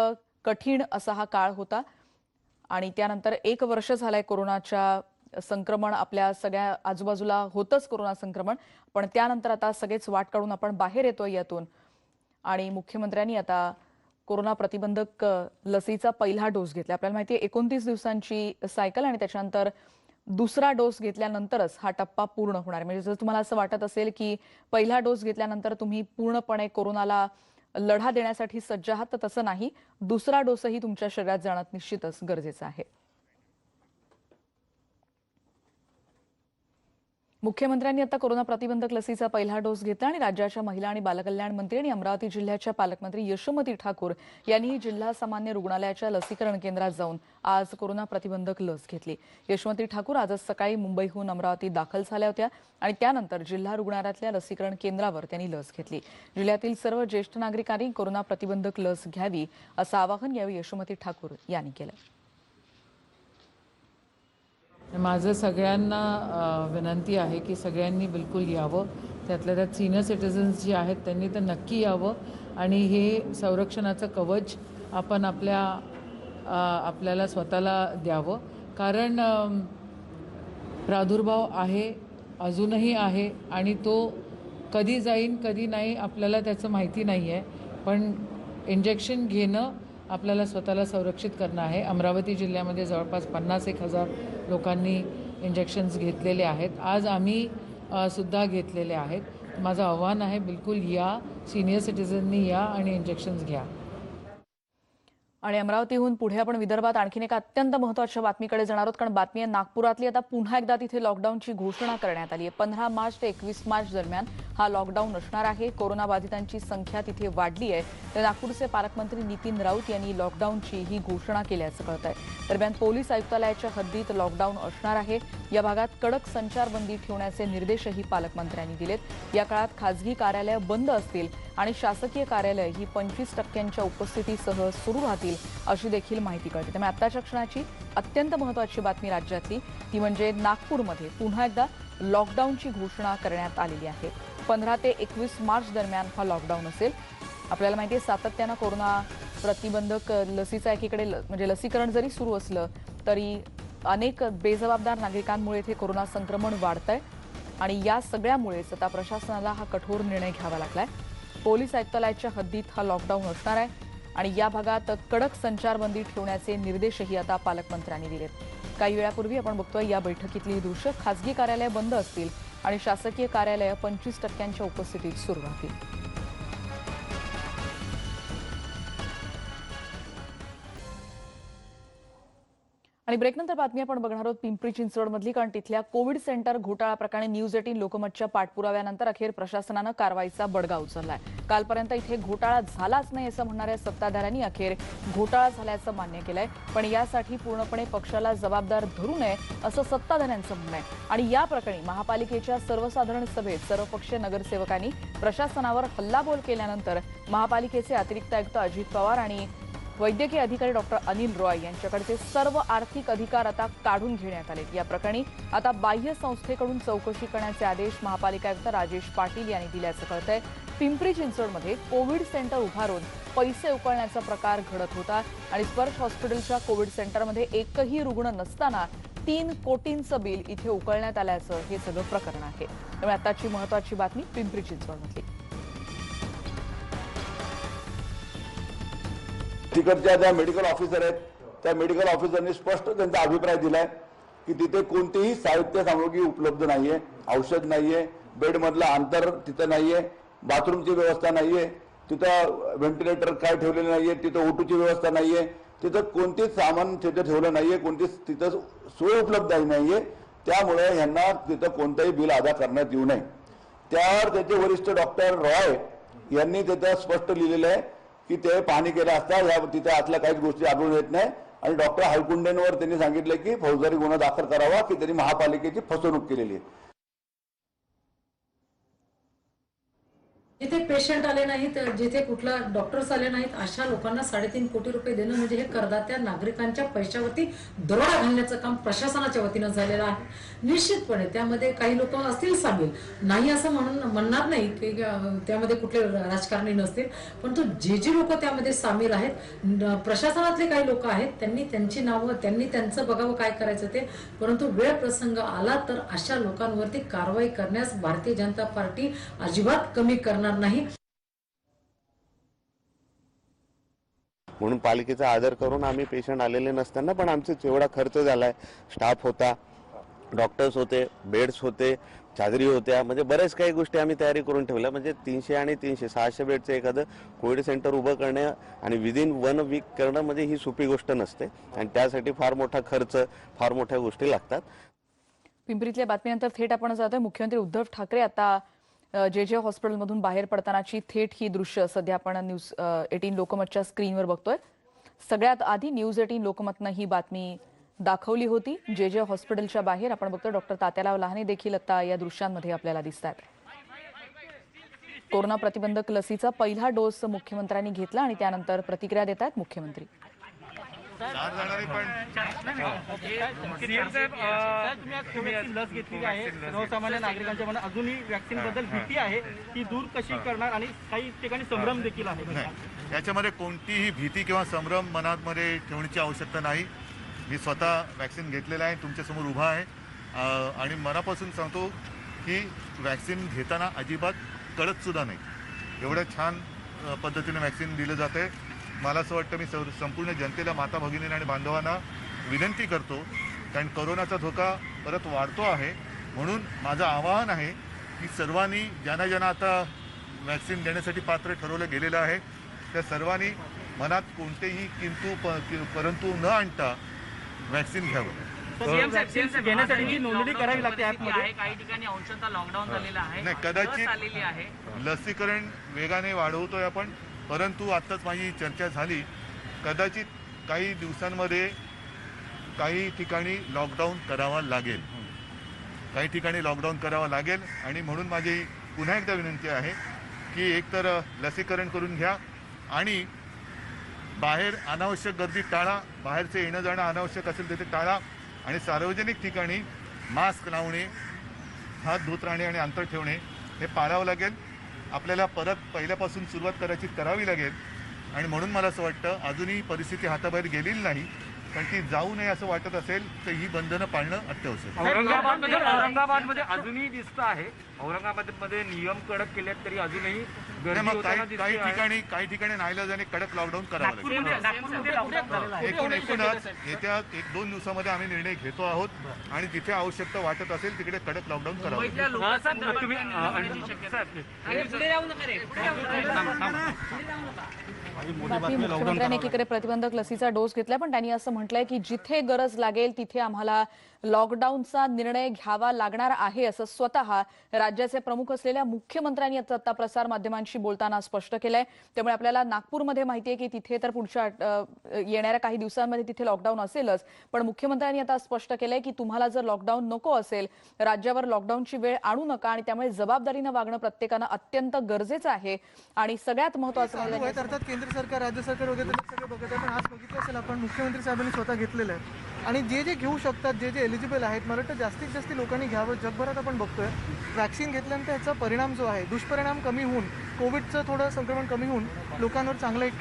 कठीण असा हा काळ होता आणि त्यानंतर 1 वर्ष झालंय कोरोनाच्या संक्रमण आपल्या सगळ्या आजूबाजूला होतंच कोरोना संक्रमण, पण त्यानंतर आता सगळेच वाट काढून आपण बाहेर येतोय यातून. आणि मुख्यमंत्र्यांनी आता कोरोना प्रतिबंधक लसीचा पहिला डोस घेतला. आपल्याला माहिती आहे 29 दिवसांची सायकल आणि त्याच्यानंतर दुसरा डोस घेतल्यानंतरच हा टप्पा पूर्ण होणार. म्हणजे जर तुम्हाला असं वाटत असेल की पहिला डोस घेतल्यानंतर तुम्ही पूर्णपणे कोरोनाला लढा देण्यासाठी सज्ज आहात, तर तसं नाही. दुसरा डोसही तुमच्या शरीरात जाणं निश्चितच गरजेचं आहे. मुख्यमंत्र्यांनी आता कोरोना प्रतिबंधक लसीचा पहिला डोस घेतला आणि राज्याच्या महिला आणि बालकल्याण मंत्री आणि अमरावती जिल्ह्याच्या पालकमंत्री यशोमती ठाकूर यांनी जिल्हा सामान्य रुग्णालयाच्या लसीकरण केंद्रात जाऊन आज कोरोना प्रतिबंधक लस घेतली। यशोमती ठाकूर आजच सकाळी मुंबईहून अमरावतीत दाखल झाल्या होत्या आणि त्यानंतर जिल्हा रुग्णालयातल्या लसीकरण केंद्रावर त्यांनी लस घेतली। जिल्ह्यातील सर्व ज्येष्ठ नागरिकांनी कोरोना प्रतिबंधक लस घ्यावी असं आवाहन यावेळी यशोमती ठाकूर यांनी केलं। माझं सगळ्यांना विनंती आहे की सगळ्यांनी बिलकुल यावं, त्यातल्या त्यात सिनियर सिटीजन्स जे आहेत त्यांनी तर नक्की यावं आणि हे संरक्षणाचं कवच आपण आपल्याला स्वतःला द्यावं, कारण प्रादुर्भाव आहे, अजूनही आहे आणि तो कधी जाईन कधी नाही आपल्याला त्याचं माहिती नाही आहे, पण इंजेक्शन घेणं आपल्याला स्वतःला संरक्षित करणं आहे। अमरावती जिल्ह्यामध्ये जवळपास 50,000 लोकांनी इंजेक्शन्स घेतलेले आहेत। आज आम्ही सुद्धा घेतलेले आहेत। माझं आव्हान आहे, बिलकुल या, सिनियर सिटीजननी या आणि इंजेक्शन्स घ्या। आणि अमरावतीहून पुढे आपण विदर्भात आणखीन एका अत्यंत महत्त्वाच्या बातमीकडे जाणार आहोत, कारण बातमी आहे नागपुरातली। आता पुन्हा एकदा तिथे लॉकडाऊनची घोषणा करण्यात आली आहे। 15 मार्च ते 21 मार्च दरम्यान हा लॉकडाऊन असणार आहे। कोरोना बाधितांची संख्या तिथे वाढली आहे, तर नागपूरचे पालकमंत्री नितीन राऊत यांनी लॉकडाऊनची ही घोषणा केल्याचं कळतंय। दरम्यान पोलीस आयुक्तालयाच्या हद्दीत लॉकडाऊन असणार आहे। या भागात कडक संचारबंदी ठेवण्याचे निर्देशही पालकमंत्र्यांनी दिलेत। या काळात खासगी कार्यालय बंद असतील आणि शासकीय कार्यालय ही 25% उपस्थितीसह सुरू राहतील अशी देखील माहिती कळते। त्यामुळे आताच्या क्षणाची अत्यंत महत्त्वाची बातमी राज्यातली ती म्हणजे नागपूरमध्ये पुन्हा एकदा लॉकडाऊनची घोषणा करण्यात आलेली आहे। 15 ते 21 मार्च दरम्यान हा लॉकडाऊन असेल। आपल्याला माहिती आहे सातत्यानं कोरोना प्रतिबंधक लसीचा एकीकडे म्हणजे लसीकरण जरी सुरू असलं तरी अनेक बेजबाबदार नागरिकांमुळे इथे कोरोना संक्रमण वाढतंय आणि या सगळ्यामुळेच आता प्रशासनाला हा कठोर निर्णय घ्यावा लागलाय। पोलीस आयुक्तालयाच्या हद्दीत हा लॉकडाऊन असणार आहे आणि या भागात कडक संचारबंदी ठेवण्याचे निर्देशही आता पालकमंत्र्यांनी दिलेत। काही वेळापूर्वी आपण बघतोय या बैठकीतली ही दृश्य, खासगी कार्यालय बंद असतील आणि शासकीय कार्यालय 25% उपस्थितीत सुरू राहतील। आणि ब्रेकनंतर बातमी आपण बघणार आहोत पिंपरी चिंचवडमधली, कारण तिथल्या कोविड सेंटर घोटाळा प्रकरणी न्यूज 18 लोकमतच्या पाठपुराव्यानंतर अखेर प्रशासनानं कारवाईचा बडगा उचललाय। कालपर्यंत इथे घोटाळा झालाच नाही असं म्हणणाऱ्या सत्ताधाऱ्यांनी अखेर घोटाळा झाल्याचं मान्य केलंय, पण यासाठी पूर्णपणे पक्षाला जबाबदार धरू नये असं सत्ताधाऱ्यांचं म्हणणं आहे। आणि या प्रकरणी महापालिकेच्या सर्वसाधारण सभेत सर्वपक्षीय नगरसेवकांनी प्रशासनावर हल्लाबोल केल्यानंतर महापालिकेचे अतिरिक्त आयुक्त अजित पवार आणि वैद्यकीय अधिकारी डॉक्टर अनिल रॉय यांच्याकडचे सर्व आर्थिक अधिकार आता काढून घेण्यात आले। या प्रकरणी आता बाह्य संस्थेकडून चौकशी करण्याचे आदेश महापालिका आयुक्त राजेश पाटील यांनी दिल्याचं कळतंय। पिंपरी चिंचवडमध्ये कोविड सेंटर उभारून पैसे उकळण्याचा प्रकार घडत होता आणि स्पर्श हॉस्पिटलच्या कोविड सेंटरमध्ये एकही रुग्ण नसताना 3 कोटींचं बिल इथे उकळण्यात आल्याचं हे सगळं प्रकरण आहे। त्यामुळे आताची महत्त्वाची बातमी पिंपरी चिंचवडमधली। तिकडच्या ज्या मेडिकल ऑफिसर आहेत त्या मेडिकल ऑफिसरनी स्पष्ट त्यांचा अभिप्राय दिलाय की तिथे कोणतीही साहित्य सामग्री उपलब्ध नाहीये, औषध नाहीये, बेड मधलं अंतर तिथे नाहीये, बाथरूमची व्यवस्था नाहीये, तिथं व्हेंटिलेटर काय ठेवलेलं नाहीये, तिथं ओटूची व्यवस्था नाहीये, तिथं कोणतीच सामान तिथं ठेवलं नाहीये, कोणतीच तिथं सोय उपलब्ध नाहीये। त्यामुळे यांना तिथं कोणतंही बिल अदा करण्यात येऊ नये। त्यावर त्याचे वरिष्ठ डॉक्टर रॉय यांनी तिथं स्पष्ट लिहिलेलं आहे की ते पाहणी केलं असता या तिथे आतल्या काहीच गोष्टी आढळून येत नाही आणि डॉक्टर हलकुंडेंवर त्यांनी सांगितलं की फौजदारी गुन्हा दाखल करावा की त्यांनी महापालिकेची फसवणूक केलेली आहे। जिथे पेशंट आले नाहीत, जिथे कुठला डॉक्टर्स आले नाहीत, अशा लोकांना 3.5 कोटी रुपये देणं म्हणजे हे करदात्या नागरिकांच्या पैशावरती दरोडा घालण्याचं काम प्रशासनाच्या वतीनं झालेलं आहे। निश्चितपणे त्यामध्ये काही लोक असतील सामील, नाही असं म्हणणार नाही की त्यामध्ये कुठले राजकारणी नसतील, परंतु जे लोक त्यामध्ये सामील आहेत, प्रशासनातले काही लोक आहेत, त्यांनी त्यांची नावं त्यांनी त्यांचं बघावं काय करायचं ते, परंतु वेळ प्रसंग आला तर अशा लोकांवरती कारवाई करण्यास भारतीय जनता पार्टी अजिबात कमी करणार नाही। म्हणून पालिकेचा आदर करून आम्ही पेशंट आलेले नसताना पण आमचे एवढा खर्च झालाय, स्टाफ होता, डॉक्टर्स होते, बेड्स होते, चादरी होत्या, म्हणजे बरेच काही गोष्टी आम्ही तयारी करून ठेवल्या। म्हणजे 300 आणि 300 600 बेडचं एखादं कोविड सेंटर उभं करणे आणि विदिन 1 वीक करणं म्हणजे ही सोपी गोष्ट नसते आणि त्यासाठी फार मोठा खर्च, फार मोठ्या गोष्टी लागतात। पिंपरीतल्या बातमीनंतर थेट आपण जातोय. मुख्यमंत्री उद्धव ठाकरे आता जे हॉस्पिटलमधून बाहेर पडतानाची थेट ही दृश्य सध्या आपण न्यूज 18 लोकमतच्या स्क्रीनवर बघतोय. सगळ्यात आधी न्यूज 18 लोकमतनं ही बातमी दाखवली होती. जे हॉस्पिटलच्या बाहेर आपण बघतोय डॉक्टर तात्याराव लहाने देखील आता या दृश्यांमध्ये आपल्याला दिसत आहेत. कोरोना प्रतिबंधक लसीचा पहिला डोस मुख्यमंत्र्यांनी घेतला आणि त्यानंतर प्रतिक्रिया देत आहेत मुख्यमंत्री. लस घेतलेली आहे, सर्वसामान्य नागरिकांच्या मनात अजूनही वॅक्सिन बद्दल भीती आहे, ती दूर कशी करणार आणि काही ठिकाणी संभ्रम देखील आहे. याच्यामध्ये कोणतीही भीती किंवा संभ्रम मनामध्ये ठेवण्याची आवश्यकता नाही. मी स्वतः वॅक्सिन घेतलेलं आहे, तुमच्यासमोर उभा आहे आणि मनापासून सांगतो की वॅक्सिन घेताना अजिबात कळत सुद्धा नाही. एवढ्या छान पद्धतीने वॅक्सिन दिलं जाते. मला असं वाटतं मी संपूर्ण जनतेला, माता भगिनींना आणि बांधवांना विनंती करतो, कारण कोरोनाचा धोका परत वाढतो आहे. म्हणून माझं आवाहन आहे की सर्वांनी ज्यांना ज्यांना आता वॅक्सिन देण्यासाठी पात्र ठरवलं गेलेलं आहे त्या सर्वांनी मनात कोणतेही परंतु न आणता वॅक्सिन घ्यावं. घेण्यासाठी नोंदणी करावी लागते. काही ठिकाणी अंशतः लॉकडाऊन झालेला आहे, नाही, कदाचित लसीकरण वेगाने वाढवतोय आपण, परंतु आत्ताच माझी चर्चा झाली, कदाचित काही दिवसांमध्ये काही ठिकाणी लॉकडाऊन करावा लागेल, काही ठिकाणी लॉकडाऊन करावा लागेल. आणि म्हणून माझी पुन्हा एकदा विनंती आहे की एकतर लसीकरण करून घ्या आणि बाहेर अनावश्यक गर्दी टाळा, बाहेरचे येणं जाणं अनावश्यक असेल तिथे टाळा आणि सार्वजनिक ठिकाणी मास्क लावणे, हात धुत राहणे आणि अंतर ठेवणे हे पाळावं लागेल. आपल्याला परत पहिल्यापासून सुरुवात करावी लागेल. आणि म्हणून मला असं वाटतं अजूनही परिस्थिती हाताबाहेर गेलेली नाही, पण ती जाऊ नये असं वाटत असेल तर ही बंधनं पाळणं अत्यावश्यक. औरंगाबादमध्ये अजूनही दिसत आहे, औरंगाबादमध्ये नियम कडक केले तरी अजूनही मग काही ठिकाणी नाईलाजाने कडक लॉकडाऊन करावं लागेल. एकूणच येत्या 1-2 दिवसामध्ये आम्ही निर्णय घेतो आहोत आणि जिथे आवश्यकता वाटत असेल तिकडे कडक लॉकडाऊन करावं. मुख्यमंत्र्यांनी एकीकडे प्रतिबंधक लसीचा डोस घेतला, पण त्यांनी असं म्हटलंय की जिथे गरज लागेल तिथे आम्हाला लॉकडाऊनचा निर्णय घ्यावा लागणार आहे, असं स्वतः राज्याचे प्रमुख असलेल्या मुख्यमंत्र्यांनी आता प्रसार माध्यमांशी बोलताना स्पष्ट केलंय. त्यामुळे आपल्याला नागपूरमध्ये माहिती आहे की तिथे तर पुढच्या येणाऱ्या काही दिवसांमध्ये तिथे लॉकडाऊन असेलच, पण मुख्यमंत्र्यांनी आता स्पष्ट केलंय की तुम्हाला जर लॉकडाऊन नको असेल, राज्यावर लॉकडाऊनची वेळ आणू नका आणि त्यामुळे जबाबदारीनं वागणं प्रत्येकानं अत्यंत गरजेचं आहे. आणि सगळ्यात महत्त्वाचं अर्थात केंद्र सरकार, राज्य सरकार वगैरे सगळं बघत आहे, पण आज बघितलं असेल आपण मुख्यमंत्री साहेबांनी स्वतः घेतलेलं आहे आणि जे घेऊ शकतात, जे एलिजिबल आहेत, मला वाटतं जास्तीत जास्त लोकांनी घ्यावं. जगभरात आपण बघतोय वॅक्सिन घेतल्यानंतर याचा परिणाम जो आहे, दुष्परिणाम कमी होऊन, कोविडचं थोडं संक्रमण कमी होऊन लोकांवर चांगला एक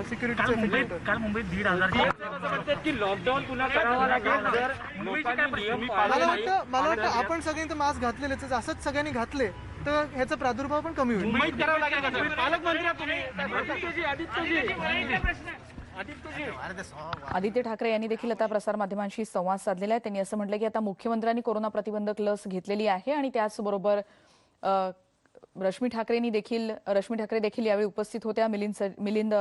सिक्युरिटीचा इफेक्ट होतो. काल मुंबईत 1,500 की लॉकडाऊन पुन्हा करावं लागेल जर मला वाटतं आपण सगळ्यांनी मास्क घातलेलेच, असंच सगळ्यांनी घातले तर ह्याचा प्रादुर्भाव पण कमी होईल. आदित्य ठाकरे यांनी देखील आता प्रसारमाध्यमांशी संवाद साधलेला आहे. त्यांनी असं म्हटलं की आता मुख्यमंत्र्यांनी कोरोना प्रतिबंधक लस घेतलेली आहे आणि त्याचबरोबर रश्मी ठाकरे देखील यावेळी उपस्थित होत्या. मिलिंद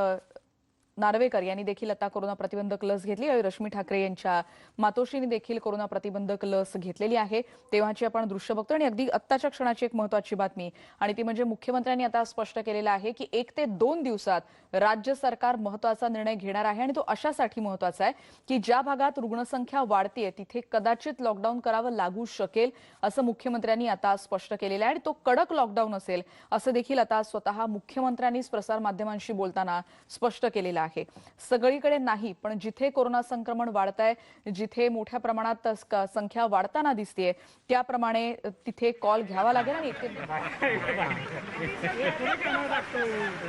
नार्वेकर यांनी देखील आता कोरोना प्रतिबंधक लस घेतली. रश्मी ठाकरे यांच्या मातोश्रींनी देखील कोरोना प्रतिबंधक लस घेतलेली आहे. तेव्हाची आपण दृश्य बघतो आणि अगदी आत्ताच्या क्षणाची एक महत्त्वाची बातमी आणि ती म्हणजे मुख्यमंत्र्यांनी आता स्पष्ट केलेलं आहे की 1 ते 2 दिवसात राज्य सरकार महत्त्वाचा निर्णय घेणार आहे आणि तो अशासाठी महत्त्वाचा आहे की ज्या भागात रुग्णसंख्या वाढतीये तिथे कदाचित लॉकडाऊन करावं लागू शकेल, असं मुख्यमंत्र्यांनी आता स्पष्ट केलेलं आहे आणि तो कडक लॉकडाऊन असेल असं देखील आता स्वतः मुख्यमंत्र्यांनीच प्रसार माध्यमांशी बोलताना स्पष्ट केलेलं आहे. सगळीकडे नाही, पण जिथे कोरोना संक्रमण वाढतंय, जिथे मोठ्या प्रमाणात संख्या वाढताना दिसतेय त्याप्रमाणे तिथे कॉल घ्यावा लागेल. आणि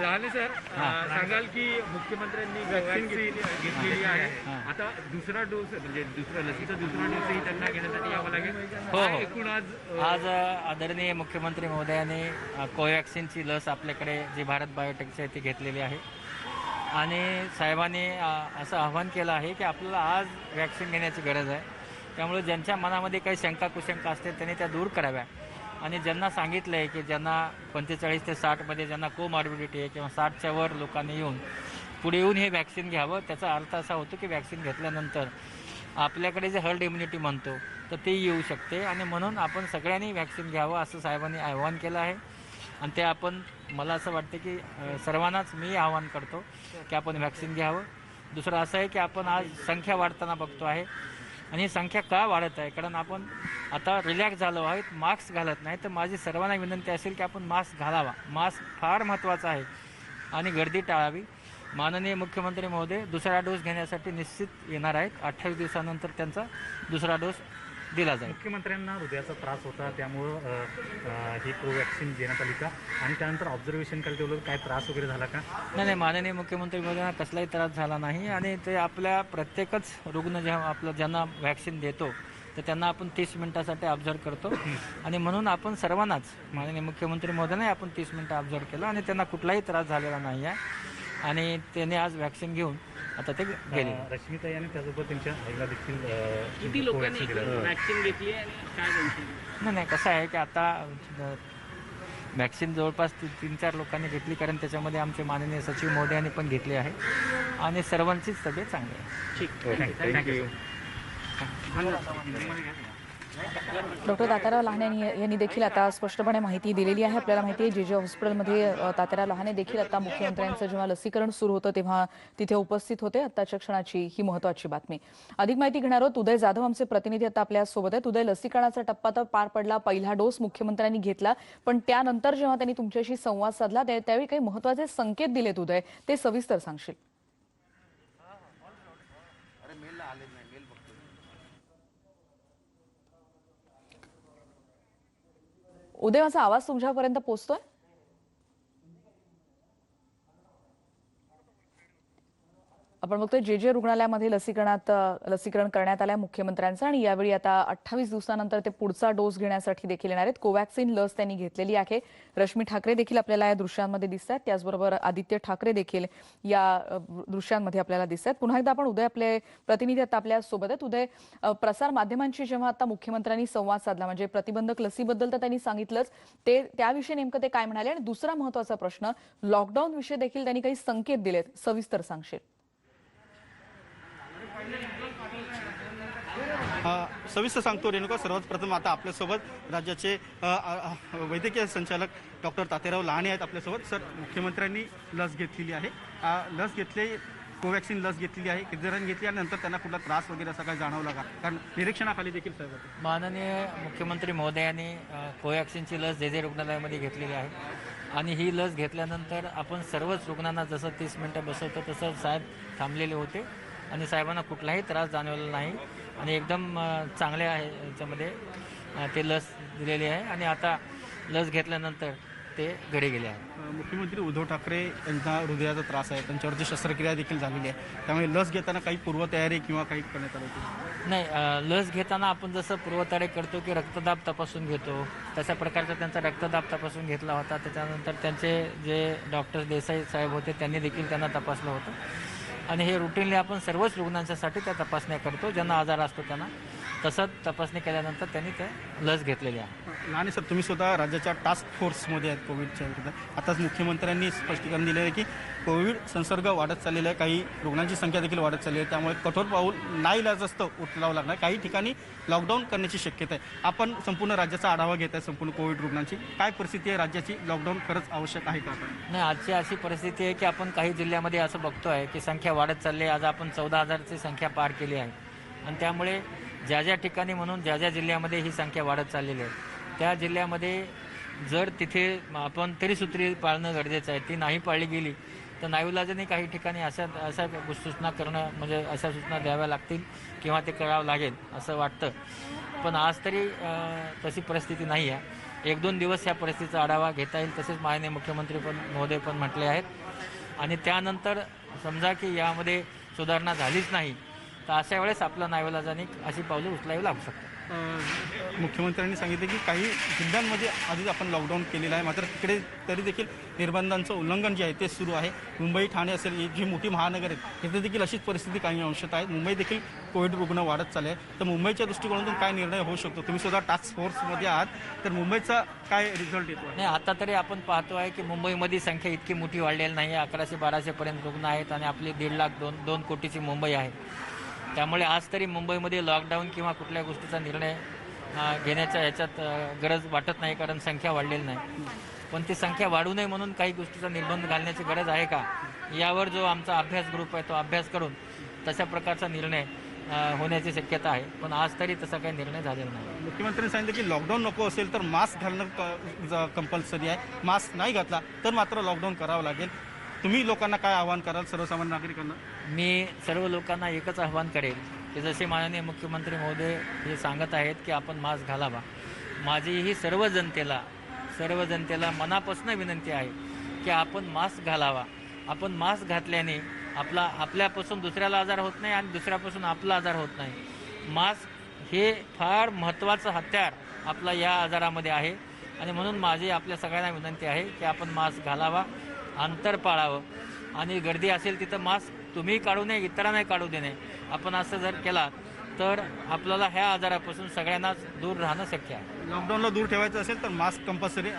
राहले सर सांगाल की मुख्यमंत्र्यांनी वॅक्सिन घेतलेली आहे, आता दुसरा डोस म्हणजे लसीचा दुसरा डोसही त्यांना घेण्यासाठी यावं लागेल. हो, एकूण आज आदरणीय मुख्यमंत्री महोदयांनी कोवॅक्सिनची लस आपल्याकडे जी भारत बायोटेकची आहे ती घेतलेली आहे आणि साहेबांनी असं आवाहन केलं आहे की आपल्याला आज वॅक्सिन घेण्याची गरज आहे. त्यामुळे ज्यांच्या मनामध्ये काही शंका कुशंका असतील त्यांनी त्या दूर कराव्या आणि ज्यांना सांगितलं आहे की ज्यांना 45 ते 60मध्ये ज्यांना कोमॉर्बिडिटी आहे किंवा 60च्या वर लोकांनी पुढे येऊन हे वॅक्सिन घ्यावं. त्याचा अर्थ असा होतो की वॅक्सिन घेतल्यानंतर आपल्याकडे जे हर्ड इम्युनिटी म्हणतो तर ती येऊ शकते आणि म्हणून आपण सगळ्यांनी व्हॅक्सिन घ्यावं असं साहेबांनी आवाहन केलं आहे. आणि ते आपण मला असं वाटतं की सर्वांनाच मी आवाहन करतो की आपण व्हॅक्सिन घ्यावं. दुसरं असं आहे की आपण आज संख्या वाढताना बघतो आहे आणि ही संख्या का वाढत आहे, कारण आपण आता रिलॅक्स झालो आहोत, मास्क घालत नाही. तर माझी सर्वांना विनंती असेल की आपण मास्क घालावा. मास्क फार महत्त्वाचा आहे आणि गर्दी टाळावी. माननीय मुख्यमंत्री महोदय दुसरा डोस घेण्यासाठी निश्चित येणार आहेत. 28 दिवसानंतर त्यांचा दुसरा डोस दिला जाईल. मुख्यमंत्र्यांना हृदयाचा त्रास होता, त्यामुळं ही कोवॅक्सिन देण्यात आली का? आणि त्यानंतर ऑब्झर्वेशन करायला ठेवलं, काय त्रास वगैरे झाला का? नाही, माननीय मुख्यमंत्री महोदयांना कसलाही त्रास झाला नाही. आणि ते आपल्या प्रत्येकच रुग्ण जेव्हा ज्यांना व्हॅक्सिन देतो तर त्यांना आपण 30 मिनिटासाठी ऑब्झर्व करतो आणि म्हणून आपण सर्वांनाच माननीय मुख्यमंत्री महोदयांनाही आपण 30 मिनिटं ऑब्झर्व केलं आणि त्यांना कुठलाही त्रास झालेला नाही आहे आणि त्याने आज व्हॅक्सिन घेऊन आता ते गेले. रश्मिताई आणि त्यासोबत त्यांच्या आईला देखील किती लोकांनी व्हॅक्सिन घेतली आणि काय नाही, कसं आहे की आता व्हॅक्सिन जवळपास 3-4 लोकांनी घेतली, कारण त्याच्यामध्ये आमचे माननीय सचिव महोदयांनी पण घेतली आहे आणि सर्वांचीच तब्येत चांगली आहे. ठीक, थँक्यू. डॉक्टर तात्याराव लहाने यांनी देखील आता स्पष्टपणे माहिती दिलेली आहे. आपल्याला माहिती आहे जे हॉस्पिटलमध्ये तात्याराव लहाने देखील आता मुख्यमंत्र्यांचं जेव्हा लसीकरण सुरू होतं तेव्हा तिथे उपस्थित होते. आत्ताच्या क्षणाची ही महत्त्वाची बातमी. अधिक माहिती घेणार आहोत. उदय जाधव आमचे प्रतिनिधी आता आपल्या सोबत आहेत. उदय, लसीकरणाचा टप्पा तर पार पडला, पहिला डोस मुख्यमंत्र्यांनी घेतला, पण त्यानंतर जेव्हा त्यांनी तुमच्याशी संवाद साधला त्यावेळी काही महत्त्वाचे संकेत दिलेत उदय, ते सविस्तर सांगशील? उदय, माझा आवाज तुमच्यापर्यंत पोहोचतोय? आपण बघतोय जे रुग्णालयामध्ये लसीकरण करण्यात आलंय मुख्यमंत्र्यांचं आणि यावेळी आता 28 दिवसानंतर ते पुढचा डोस घेण्यासाठी देखील येणार आहेत. कोवॅक्सिन लस त्यांनी घेतलेली आहे. रश्मी ठाकरे देखील आपल्याला या दृश्यांमध्ये दिसत आहेत, त्याचबरोबर आदित्य ठाकरे देखील या दृश्यांमध्ये आपल्याला दिसत आहेत. पुन्हा एकदा आपण उदय, आपले प्रतिनिधी आता आपल्या सोबत आहेत. उदय, प्रसार माध्यमांशी जेव्हा आता मुख्यमंत्र्यांनी संवाद साधला, म्हणजे प्रतिबंधक लसीबद्दल तर त्यांनी सांगितलंच, ते त्याविषयी नेमकं ते काय म्हणाले? आणि दुसरा महत्त्वाचा प्रश्न, लॉकडाऊन विषयी देखील त्यांनी काही संकेत दिलेत, सविस्तर सांगशील? सविस्तर सांगतो रेणुका. सर्वात प्रथम आता आपल्यासोबत राज्याचे वैद्यकीय संचालक डॉक्टर तात्याराव लहाने आहेत आपल्यासोबत. सर, मुख्यमंत्र्यांनी लस घेतलेली आहे, लस घेतली, कोवॅक्सिन लस घेतलेली आहे, किती जणांनी घेतली आणि नंतर त्यांना कुठला त्रास वगैरे असा काय जाणवला का? कारण निरीक्षणाखाली देखील साहेब होते. माननीय मुख्यमंत्री महोदयांनी कोवॅक्सिनची लस जे रुग्णालयामध्ये घेतलेली आहे आणि ही लस घेतल्यानंतर आपण सर्वच रुग्णांना जसं 30 मिनिटं बसवतो तसं साहेब थांबलेले होते आणि साहेबांना कुठलाही त्रास जाणवलेला नाही आणि एकदम चांगले आहे याच्यामध्ये ते लस दिलेली आहे आणि आता लस घेतल्यानंतर ते घरी गेले आहेत. मुख्यमंत्री उद्धव ठाकरे यांना हृदयाचा त्रास आहे, त्यांच्यावरची शस्त्रक्रिया देखील झालेली आहे, त्यामुळे लस घेताना काही पूर्वतयारी किंवा काही करण्यात आलं होतं? नाही, लस घेताना आपण जसं पूर्वतयारी करतो की रक्तदाब तपासून घेतो तशा प्रकारचा त्यांचा रक्तदाब तपासून घेतला होता. त्याच्यानंतर त्यांचे जे डॉक्टर देसाई साहेब होते त्यांनी देखील त्यांना तपासलं होतं आणि हे रुटीनली आपण सर्वच रुग्णांच्यासाठी त्या तपासण्या करतो, ज्यांना आजार असतो त्यांना. तसंच तपासणी केल्यानंतर त्यांनी ते लस घेतलेली आहे. लहाने सर, तुम्ही स्वतः राज्याच्या टास्क फोर्समध्ये आहेत कोविडच्या विरुद्ध. आताच मुख्यमंत्र्यांनी स्पष्टीकरण दिले आहे की कोविड संसर्ग वाढत चाललेला आहे, काही रुग्णांची संख्या देखील वाढत चालली आहे, त्यामुळे कठोर पाऊल नाईलाजास्तव उचलावं लागणार, काही ठिकाणी लॉकडाऊन करण्याची शक्यता आहे. आपण संपूर्ण राज्याचा आढावा घेत आहे, संपूर्ण कोविड रुग्णांची काय परिस्थिती आहे राज्याची? लॉकडाऊन खरंच आवश्यक आहे का? नाही, आजची अशी परिस्थिती आहे की आपण काही जिल्ह्यामध्ये असं बघतो आहे की संख्या वाढत चालली आहे. आज आपण 14,000ची संख्या पार केली आहे आणि त्यामुळे ज्या ठिकाणी म्हणून ज्या जिल्ह्यामध्ये ही संख्या वाढत चाललेली आहे त्या जिल्ह्यामध्ये जर तिथे आपण त्रिसूत्री पाळणं गरजेचं आहे, ती नाही पाळली गेली तर नाईलाजाने काही ठिकाणी अशा सूचना करणं, म्हणजे अशा सूचना द्याव्या लागतील किंवा ते करावं लागेल असं वाटतं. पण आज तरी तशी परिस्थिती नाही आहे. 1-2 दिवस ह्या परिस्थितीचा आढावा घेता येईल, तसेच माननीय मुख्यमंत्री महोदय पण म्हटले आहेत आणि त्यानंतर समजा की यामध्ये सुधारणा झालीच नाही तर अशा वेळेस आपल्या नाईलाजाने अशी पावलं उचलावी लागू शकतात. मुख्यमंत्र्यांनी सांगितले की काही जिल्ह्यांमध्ये आधीच आपण लॉकडाऊन केलेलं आहे, मात्र तिकडे तरी देखील निर्बंधांचं उल्लंघन जे आहे ते सुरू आहे. मुंबई, ठाणे असेल, ही जी मोठी महानगर आहेत तिथे देखील अशीच परिस्थिती काही अंशात आहे. मुंबई देखील कोविड रुग्ण वाढत चालले आहे. तर मुंबईच्या दृष्टिकोनातून काय निर्णय होऊ शकतो? तुम्ही स्वतः टास्क फोर्समध्ये आहात, तर मुंबईचा काय रिझल्ट येतो? नाही, आता तरी आपण पाहतो आहे की मुंबईमध्ये संख्या इतकी मोठी वाढलेली नाही आहे. 1100-1200 पर्यंत रुग्ण आहेत आणि आपली 1.5 लाख 2 कोटीची मुंबई आहे त्यामुळे आज तरी मुंबईमध्ये लॉकडाऊन किंवा कुठल्या गोष्टीचा निर्णय घेण्याच्या याच्यात गरज वाटत नाही, कारण संख्या वाढलेली नाही. पण ती संख्या वाढू नये म्हणून काही गोष्टीचा निर्बंध घालण्याची गरज आहे का, यावर जो आमचा अभ्यास ग्रुप आहे तो अभ्यास करून तशा प्रकारचा निर्णय होण्याची शक्यता आहे. पण आज तरी तसा काही निर्णय झालेला नाही. मुख्यमंत्र्यांनी सांगितलं की लॉकडाऊन नको असेल तर मास्क घालणं कंपल्सरी आहे, मास्क नाही घातला तर मात्र लॉकडाऊन करावं लागेल. तुम्ही लोकांना काय आवाहन कराल, सर्वसामान्य नागरिकांना? मी सर्व लोकांना एकच आव्हान करेल की जसे माननीय मुख्यमंत्री महोदय हे सांगत आहेत की आपण मास्क घालावा, माझी ही सर्व जनतेला मनापासून विनंती आहे की आपण मास्क घालावा. आपण मास्क घातल्याने आपल्यापासून दुसऱ्याला आजार होत नाही आणि दुसऱ्यापासून आपला आजार होत नाही. मास्क हे फार महत्त्वाचं हत्यार आपला या आजारामध्ये आहे आणि म्हणून माझी आपल्या सगळ्यांना विनंती आहे की आपण मास्क घालावा, अंतर पाळावं आणि गर्दी असेल तिथं मास्क तुम्ही काढू नये, इतरांनाही काढू देणे. आपण असं जर केला तर आपल्याला ह्या आजारापासून सगळ्यांनाच दूर राहणं शक्य आहे. लॉकडाऊनला दूर ठेवायचं असेल तर मास्क कंपल्सरी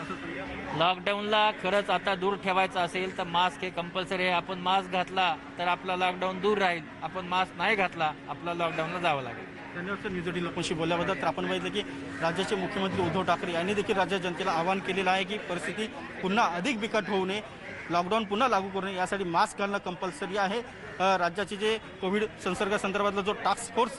लॉकडाऊनला खरंच आता दूर ठेवायचं असेल तर मास्क हे कंपल्सरी आहे. आपण मास्क घातला तर आपला लॉकडाऊन दूर राहील, आपण मास्क नाही घातला आपला लॉकडाऊनला जावं लागेल. धन्यवाद सर, न्यूज 18 लोकांशी बोलल्याबद्दल. तर आपण पाहिलं की राज्याचे मुख्यमंत्री उद्धव ठाकरे यांनी देखील राज्य जनतेला आवाहन केलेलं आहे की परिस्थिती पुन्हा अधिक बिकट होऊ नये, लॉकडाऊन पुन्हा लागू करू नये, यासाठी मास्क घालणं कंपल्सरी आहे. राज्याचे जे कोविड संसर्गासंदर्भातला जो टास्क फोर्स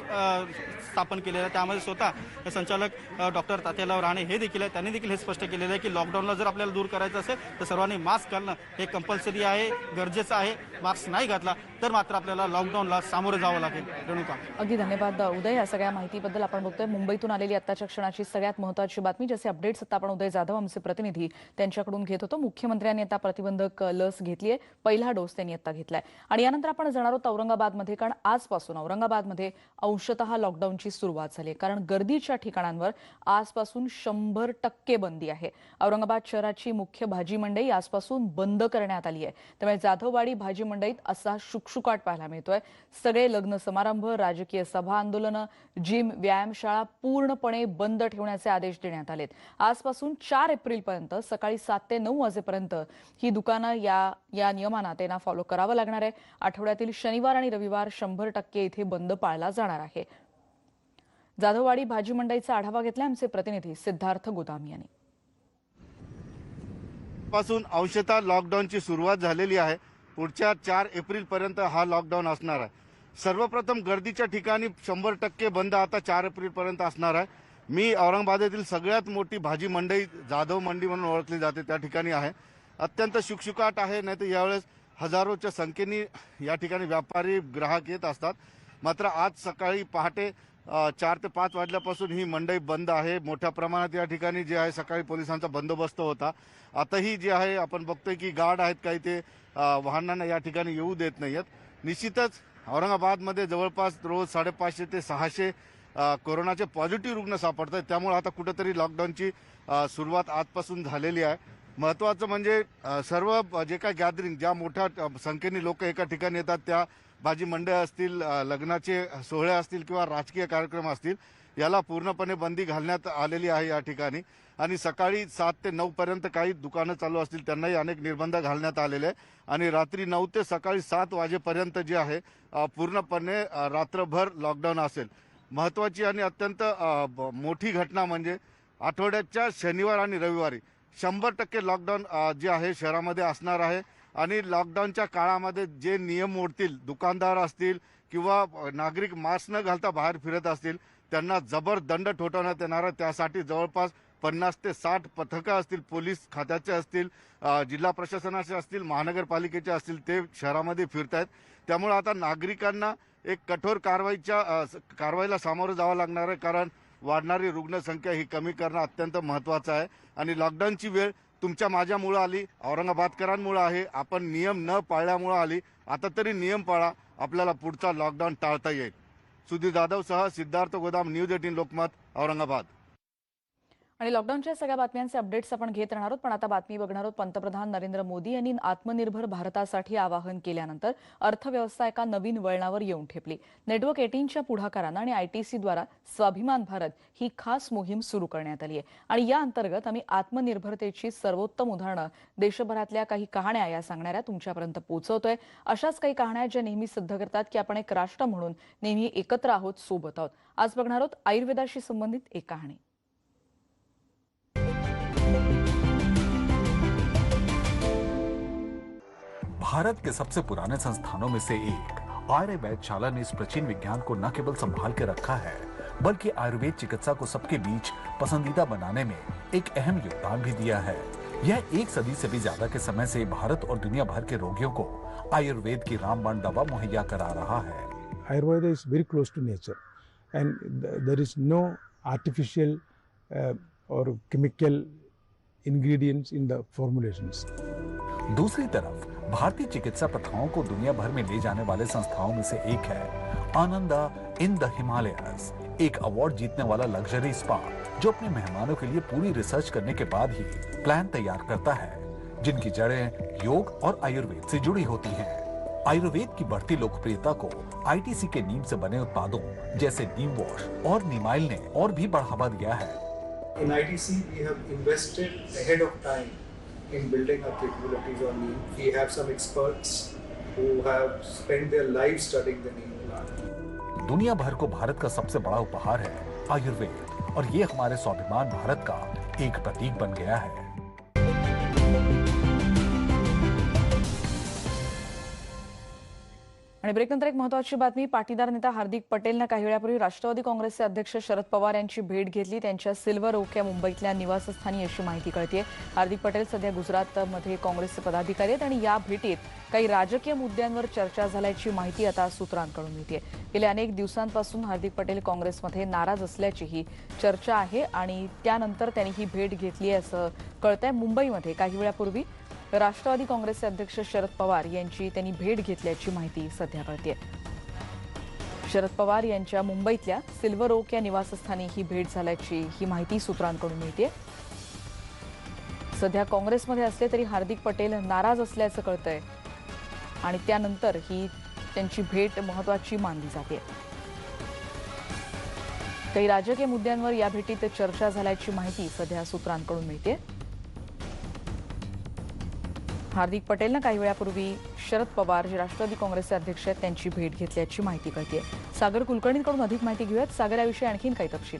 स्थापन केलेला आहे त्यामध्ये स्वतः संचालक डॉक्टर तात्याराव राणे हे देखील आहे, त्यांनी देखील हे स्पष्ट केलेलं आहे की लॉकडाऊनला जर आपल्याला दूर करायचं असेल तर सर्वांनी मास्क घालणं हे कंपल्सरी आहे, गरजेचं आहे. मास्क नाही घातला तर मात्र आपल्याला लॉकडाऊनला सामोरं जावं लागेल. रेणुका, अगदी धन्यवाद उदय. या सगळ्या माहितीबद्दल. आपण बघतोय मुंबईतून आलेली आत्ताच्या क्षणाची सगळ्यात महत्त्वाची बातमी, जसे अपडेट्स आता आपण उदय जाधव आमचे प्रतिनिधी त्यांच्याकडून घेत होतो. मुख्यमंत्र्यांनी आता प्रतिबंधक लस घेतली आहे, पहिला डोस त्यांनी आता घेतलाय आणि यानंतर आपण जाणार आहोत औरंगाबादमध्ये, कारण आजपासून औरंगाबादमध्ये अंशतः लॉकडाऊनची सुरुवात झाली, कारण गर्दीच्या ठिकाणांवर आजपासून 100% बंदी आहे. औरंगाबाद शहराची मुख्य भाजी मंडई आजपासून बंद करण्यात आली आहे. त्यामुळे जाधववाडी भाजी मंडईत असा शुकशुकाट पाहायला मिळतोय. सगळे लग्न समारंभ, राजकीय सभा, आंदोलनं, जिम, व्यायामशाळा पूर्णपणे बंद ठेवण्याचे आदेश देण्यात आलेत. आजपासून 4 एप्रिलपर्यंत सकाळी 7 ते 9 वाजेपर्यंत ही दुकानं या नियमांना त्यांना फॉलो करावं लागणार आहे. आठवड्यातील शनिवार आणि रविवार 100% इथे बंद पाळला जाणार आहे. जाधववाडी भाजी मंडईचा आढावा घेतला आमचे प्रतिनिधी सिद्धार्थ गोदामी यांनी. पासून अंशतः लॉकडाऊनची सुरुवात झालेली आहे. पुढच्या 4 एप्रिलपर्यंत हा लॉकडाऊन असणार आहे. सर्वप्रथम गर्दीच्या ठिकाणी 100% बंद आता 4 एप्रिलपर्यंत असणार आहे. मी औरंगाबादेतील सगळ्यात मोठी भाजी मंडई जाधव मंडी म्हणून ओळखली जाते त्या ठिकाणी आहे. अत्यंत शुकशुकाट आहे, नाही तर यावेळेस हजारोच्या संख्येने या ठिकाणी व्यापारी ग्राहक येत असतात. मात्र आज सकाळी पहाटे 4 ते 5 वाजल्यापासून ही मंडई बंद आहे. मोठ्या प्रमाणात या ठिकाणी जे आहे सकाळी पोलिसांचा बंदोबस्त होता. आताही जे आहे आपण बघतोय की गार्ड आहेत काही, ते वाहनांना या ठिकाणी येऊ देत नाहीयेत. निश्चितच औरंगाबादमध्ये जवळपास रोज 550 ते 600 कोरोनाचे पॉझिटिव्ह रुग्ण सापडत आहेत. त्यामुळे आता कुठेतरी लॉकडाऊनची सुरुवात आजपासून झालेली आहे. महत्त्वाचं म्हणजे सर्व जे काय गॅदरिंग, ज्या मोठ्या संख्येने लोक एका ठिकाणी येतात, त्या भाजी मंडई असतील, लग्नाचे सोहळे असतील किंवा राजकीय कार्यक्रम असतील, याला पूर्णपणे बंदी घालण्यात आलेली आहे या ठिकाणी. आणि सकाळी 7 ते 9 पर्यंत काही दुकानं चालू असतील त्यांनाही अनेक निर्बंध घालण्यात आलेले आहे. आणि रात्री 9 ते सकाळी 7 वाजेपर्यंत जे आहे पूर्णपणे रात्रभर लॉकडाऊन असेल. महत्त्वाची आणि अत्यंत मोठी घटना म्हणजे आठवड्याच्या शनिवार आणि रविवारी 100% लॉकडाऊन जे आहे शहरामध्ये असणार आहे. आणि लॉकडाऊनच्या काळामध्ये जे नियम मोडतील, दुकानदार असतील किंवा नागरिक मास्क न घालता बाहेर फिरत असतील, त्यांना जबर दंड ठोठावण्यात येणार आहे. त्यासाठी जवळपास 50 ते 60 पथकं असतील, पोलीस खात्याचे असतील, जिल्हा प्रशासनाचे असतील, महानगरपालिकेचे असतील, ते शहरामध्ये फिरत आहेत. त्यामुळे आता नागरिकांना एक कठोर कारवाईला सामोरं जावं लागणार आहे, कारण वाढणारी रुग्णसंख्या ही कमी करणं अत्यंत महत्त्वाचं आहे. आणि लॉकडाऊनची वेळ तुमच्या माझ्यामुळं आली, औरंगाबादकरांमुळं आहे, आपण नियम न पाळल्यामुळं आली. आता तरी नियम पाळा, आपल्याला पुढचा लॉकडाऊन टाळता येईल. सुधीर जाधवसह सिद्धार्थ गोदाम, न्यूज 18 लोकमत, औरंगाबाद. आणि लॉकडाऊनच्या सगळ्या बातम्यांचे अपडेट्स आपण घेत राहणार आहोत, पण आता बातमी बघणार आहोत. पंतप्रधान नरेंद्र मोदी यांनी आत्मनिर्भर भारतासाठी आवाहन केल्यानंतर अर्थव्यवस्था एका नवीन वळणावर येऊन ठेपली. नेटवर्क 18च्या पुढाकारानं आणि ITCद्वारा स्वाभिमान भारत ही खास मोहीम सुरू करण्यात आली आहे. आणि या अंतर्गत आम्ही आत्मनिर्भरतेची सर्वोत्तम उदाहरणं देशभरातल्या काही कहाण्या या सांगणाऱ्या तुमच्यापर्यंत पोहोचवतोय. अशाच काही कहाण्या ज्या नेहमी सिद्ध करतात की आपण एक राष्ट्र म्हणून नेहमी एकत्र आहोत, सोबत आहोत. आज बघणार आहोत आयुर्वेदाशी संबंधित एक कहाणी. भारत के सबसे पुराने संस्थानों में से एक आयुर्वेदशाला ने इस प्राचीन विज्ञान को न केवल संभाल के रखा है, बल्कि आयुर्वेद चिकित्सा को सबके बीच पसंदीदा बनाने में एक अहम योगदान भी दिया है. यह एक सदी से भी ज्यादा के समय से भारत और दुनिया भर के रोगियों को आयुर्वेद की रामबाण दवा मुहैया करा रहा है. Ayurveda is very close to nature, and there is no artificial or chemical ingredients in the formulations. दूसरी तरफ भारतीय चिकित्सा प्रथाओं को दुनिया भर में ले जाने वाले संस्थाओं में से एक है आनंदा इन द हिमालयस, एक अवार्ड जीतने वाला लग्जरी स्पा जो अपने मेहमानों के लिए पूरी रिसर्च करने के बाद ही प्लान तैयार करता है, जिनकी जड़ें योग और आयुर्वेद से जुड़ी होती हैं. आयुर्वेद की बढ़ती लोकप्रियता को ITC के नीम से बने उत्पादों जैसे नीम वॉश और नीमाइल ने और भी बढ़ावा दिया है. In ITC, we have invested ahead of time in building our capabilities on neem. We have some experts who have spent their lives studying the neem plant. दुनिया भर को भारत का सबसे बड़ा उपहार है आयुर्वेद, और ये हमारे स्वाभिमान भारत का एक प्रतीक बन गया है. आणि ब्रेकनंतर एक महत्त्वाची बातमी. पाटीदार नेता हार्दिक पटेलनं काही वेळापूर्वी राष्ट्रवादी काँग्रेसचे अध्यक्ष शरद पवार यांची भेट घेतली. त्यांच्या सिल्वर ओक या मुंबईतल्या निवासस्थानी अशी माहिती कळते. हार्दिक पटेल सध्या गुजरातमध्ये काँग्रेसचे पदाधिकारी आहेत आणि या भेटीत काही राजकीय मुद्द्यांवर चर्चा झाल्याची माहिती आता सूत्रांकडून मिळते. गेल्या अनेक दिवसांपासून हार्दिक पटेल काँग्रेसमध्ये नाराज असल्याचीही चर्चा आहे आणि त्यानंतर त्यांनी ही भेट घेतली असं कळतंय. मुंबईमध्ये काही वेळापूर्वी राष्ट्रवादी काँग्रेसचे अध्यक्ष शरद पवार यांची त्यांनी भेट घेतल्याची माहिती सध्या कळते. शरद पवार यांच्या मुंबईतल्या सिल्वर ओक या निवासस्थानी ही भेट झाल्याची ही माहिती सूत्रांकडून मिळते. सध्या काँग्रेसमध्ये असले तरी हार्दिक पटेल नाराज असल्याचं कळतंय आणि त्यानंतर ही त्यांची भेट महत्त्वाची मानली जाते. काही राजकीय मुद्द्यांवर या भेटीत चर्चा झाल्याची माहिती सध्या सूत्रांकडून मिळते. हार्दिक पटेलनं काही वेळापूर्वी शरद पवार जे राष्ट्रवादी काँग्रेसचे अध्यक्ष आहेत त्यांची भेट घेतल्याची माहिती कळते. सागर कुलकर्णींकडून अधिक माहिती घेऊयात. सागर, याविषयी आणखीन काही तपशील?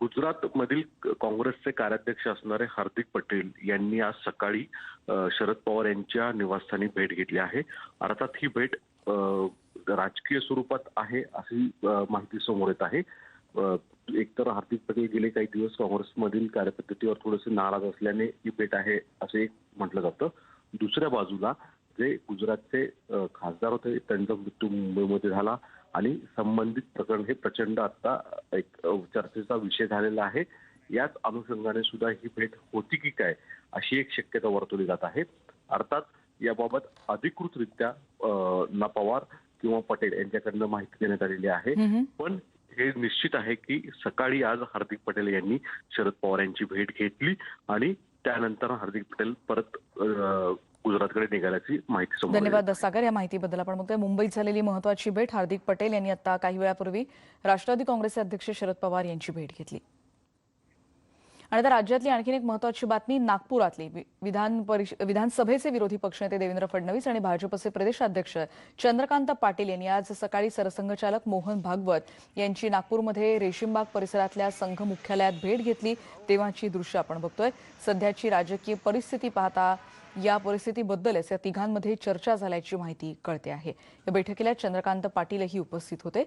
गुजरातमधील काँग्रेसचे कार्याध्यक्ष असणारे हार्दिक पटेल यांनी आज सकाळी शरद पवार यांच्या निवासस्थानी भेट घेतली आहे. अर्थात ही भेट राजकीय स्वरूपात आहे अशी माहिती समोर येत आहे. एकतर हार्दिक पटेल गेले काही दिवस काँग्रेसमधील कार्यपद्धतीवर थोडेसे नाराज असल्याने ही भेट आहे असे म्हटलं जातं. दुसऱ्या बाजूला जे गुजरातचे खासदार होते त्यांचा मृत्यू मुंबईमध्ये झाला आणि संबंधित प्रकरण हे प्रचंड आता एक चर्चेचा विषय झालेला आहे. याच अनुषंगाने सुद्धा ही भेट होती की काय अशी एक शक्यता वर्तवली जात आहे. अर्थात याबाबत अधिकृतरित्या ना पवार किंवा पटेल यांच्याकडनं माहिती देण्यात आलेली आहे. पण हे निश्चित आहे की सकाळी आज हार्दिक पटेल यांनी शरद पवार यांची भेट घेतली आणि त्यानंतर हार्दिक पटेल परत गुजरातकडे निघाल्याची माहिती समोर आली. धन्यवाद सागर या माहितीबद्दल. आपण बघतोय मुंबईत झालेली महत्त्वाची भेट. हार्दिक पटेल यांनी आता काही वेळापूर्वी राष्ट्रवादी काँग्रेसचे अध्यक्ष शरद पवार यांची भेट घेतली. आणि आता राज्यातली आणखीन एक महत्त्वाची बातमी. नागपुरातली विधानसभेचे विरोधी पक्षनेते देवेंद्र फडणवीस आणि भाजपचे प्रदेशाध्यक्ष चंद्रकांत पाटील यांनी आज सकाळी सरसंघचालक मोहन भागवत यांची नागपूरमध्ये रेशीमबाग परिसरातल्या संघ मुख्यालयात भेट घेतली. तेव्हाची दृश्य आपण बघतोय. सध्याची राजकीय परिस्थिती पाहता या परिस्थितीबद्दलच या तिघांमध्ये चर्चा झाल्याची माहिती कळते आहे. या बैठकीला चंद्रकांत पाटीलही उपस्थित होते.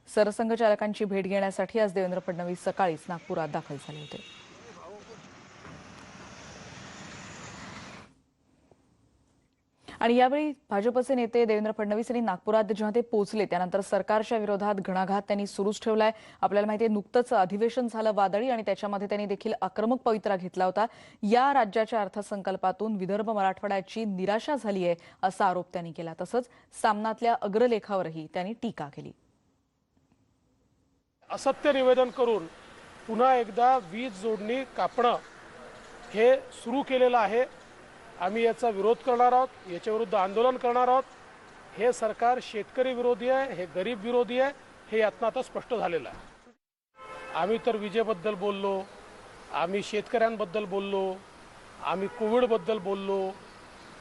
सरसंघचालकांची भेट घेण्यासाठी आज देवेंद्र फडणवीस सकाळीच नागपुरात दाखल झाले होते. आणि यावेळी भाजपचे नेते देवेंद्र फडणवीस यांनी नागपुरात जेव्हा ते पोहोचले त्यानंतर सरकारच्या विरोधात घणाघात त्यांनी सुरूच ठेवलाय. आपल्याला माहिती आहे नुकतंच अधिवेशन झालं वादळी आणि त्याच्यामध्ये त्यांनी देखील आक्रमक पवित्रा घेतला होता. या राज्याच्या अर्थसंकल्पातून विदर्भ मराठवाड्याची निराशा झाली आहे असा आरोप त्यांनी केला. तसंच सामनातल्या अग्रलेखावरही त्यांनी टीका केली. असत्य निवेदन करून पुन्हा एकदा वीज जोडणी कापणं हे सुरू केलेलं आहे. आम्ही याचा विरोध करणार आहोत, याच्याविरुद्ध आंदोलन करणार आहोत. हे सरकार शेतकरी विरोधी आहे, हे गरीब विरोधी आहे, हे यातनं आता स्पष्ट झालेलं आहे. आम्ही तर विजेबद्दल बोललो, आम्ही शेतकऱ्यांबद्दल बोललो, आम्ही कोविडबद्दल बोललो,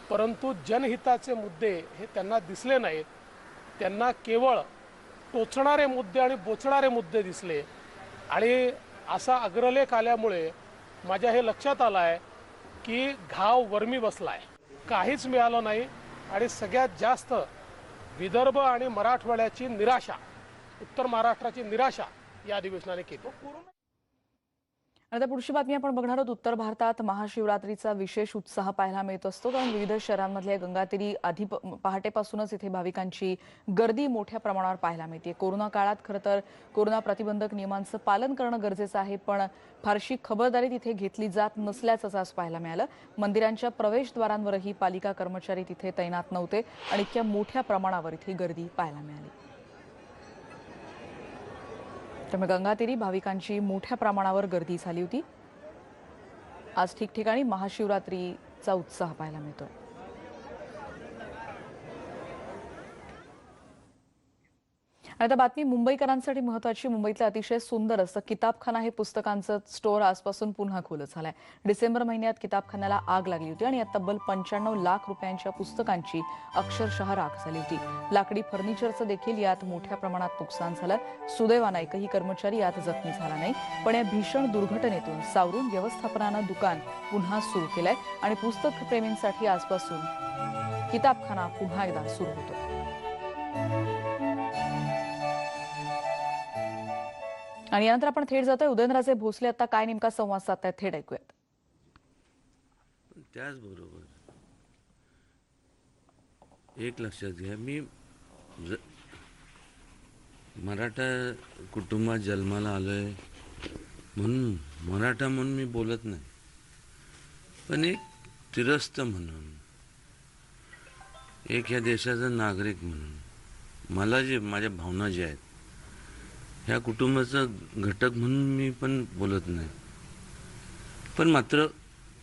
परंतु जनहिताचे मुद्दे हे त्यांना दिसले नाहीत. त्यांना केवळ टोचणारे मुद्दे आणि बोचणारे मुद्दे दिसले. आणि असा अग्रलेख आल्यामुळे माझ्या हे लक्षात आलं आहे की घाव वर्मी बसला आहे. काहीच मिळालं नाही आणि सगळ्यात जास्त विदर्भ आणि मराठवाड्याची निराशा, उत्तर महाराष्ट्राची निराशा या अधिवेशनाने केली. आता पुढची बातमी आपण बघणार आहोत. उत्तर भारतात महाशिवरात्रीचा विशेष उत्साह पाहायला मिळत असतो, कारण विविध शहरांमधल्या गंगातीरी आधी पहाटेपासूनच इथे भाविकांची गर्दी मोठ्या प्रमाणावर पाहायला मिळते. कोरोना काळात खरं तर कोरोना प्रतिबंधक नियमांचं पालन करणं गरजेचं आहे, पण फारशी खबरदारी तिथे घेतली जात नसल्याचं आज पाहायला मिळालं. मंदिरांच्या प्रवेशद्वारांवरही पालिका कर्मचारी तिथे तैनात नव्हते आणि इतक्या मोठ्या प्रमाणावर इथे गर्दी पाहायला मिळाली. त्यामुळे गंगातीरी भाविकांची मोठ्या प्रमाणावर गर्दी झाली होती. आज ठिकठिकाणी महाशिवरात्रीचा उत्साह पाहायला मिळतोय. आता बातमी मुंबईकरांसाठी महत्त्वाची. मुंबईतलं अतिशय सुंदर असं किताबखाना हे पुस्तकांचं स्टोअर आजपासून पुन्हा खुलं झालंय. डिसेंबर महिन्यात किताबखान्याला आग लागली होती आणि यात तब्बल 95 लाख रुपयांच्या पुस्तकांची अक्षरशः राख झाली होती. लाकडी फर्निचरचं देखील यात मोठ्या प्रमाणात नुकसान झालं. सुदैवानं एकही कर्मचारी यात जखमी झाला नाही. पण या भीषण दुर्घटनेतून सावरून व्यवस्थापनानं दुकान पुन्हा सुरू केलंय आणि पुस्तक प्रेमींसाठी आजपासून किताबखाना पुन्हा एकदा सुरू होतो. आणि यानंतर आपण थेट जातोय. उदयनराजे भोसले आता काय नेमका संवाद साधतायत थेट ऐकूयात. त्याचबरोबर एक लक्षात घ्या, मी मराठा कुटुंबात जन्माला आलोय म्हणून मराठा म्हणून मी बोलत नाही, पण एक तिरस्थ म्हणून, एक ह्या देशाचा नागरिक म्हणून मला जे माझ्या भावना ज्या आहेत ह्या कुटुंबाचा घटक म्हणून मी पण बोलत नाही. पण मात्र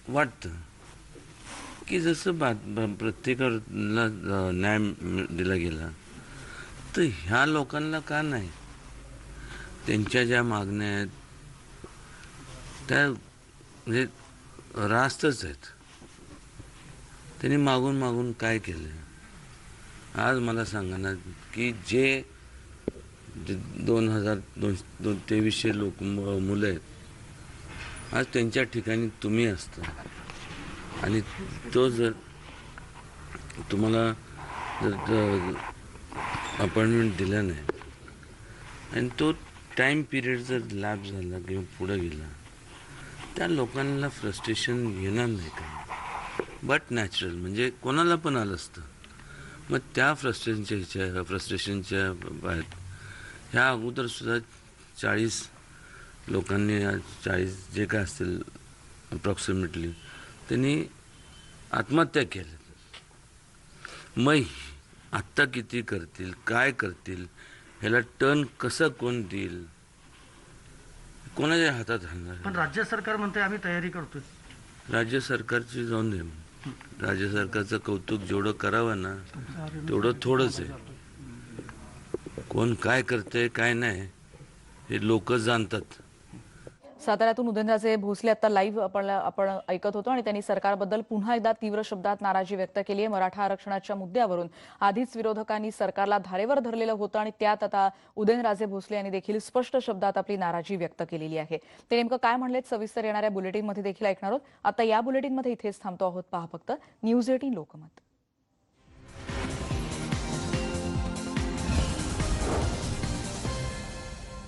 वाटतं की जसं प्रत्येकाला न्याय दिला गेला तर ह्या लोकांना का नाही, त्यांच्या ज्या मागण्या आहेत त्या म्हणजे रास्तच आहेत. त्यांनी मागून मागून काय केलं. आज मला सांगा ना की जे 2300 लोक मुलं आहेत, आज त्यांच्या ठिकाणी तुम्ही असता आणि तो जर तुम्हाला जर अपॉइंटमेंट दिला नाही आणि तो टाईम पिरियड जर लॅप झाला किंवा पुढे गेला, त्या लोकांना फ्रस्ट्रेशन येणार नाही का? बट नॅचरल म्हणजे कोणाला पण आलं असतं. मग त्या फ्रस्ट्रेशनच्या बाहेर ह्या अगोदर सुद्धा 40 लोकांनी 40 जे काय असतील अप्रॉक्सिमेटली त्यांनी आत्महत्या केल्या. मग आत्ता किती करतील, काय करतील, ह्याला टर्न कसं कोण देईल, कोणाच्या हातात राहणार. पण राज्य सरकार म्हणते आम्ही तयारी करतोय. राज्य सरकारची जाऊन दे. राज्य सरकारचं कौतुक जेवढं करावं ना तेवढं थोडंच आहे. कोण काय करते काय नाही हे लोक जाणतात. साताऱ्यातून उदयनराजे भोसले आता लाईव्ह आपण ऐकत होतो आणि त्यांनी सरकारबद्दल पुन्हा एकदा तीव्र शब्दात नाराजी व्यक्त केली आहे. मराठा आरक्षणाच्या मुद्द्यावरून आधीच विरोधकांनी सरकारला धारेवर धरलेलं होतं आणि त्यात आता उदयनराजे भोसले यांनी देखील स्पष्ट शब्दात आपली नाराजी व्यक्त केलेली आहे. ते नेमकं काय म्हणलेत सविस्तर येणाऱ्या बुलेटिनमध्ये देखील ऐकणार आहोत. आता या बुलेटिनमध्ये इथेच थांबतो आहोत. पहा फक्त न्यूज 18 लोकमत.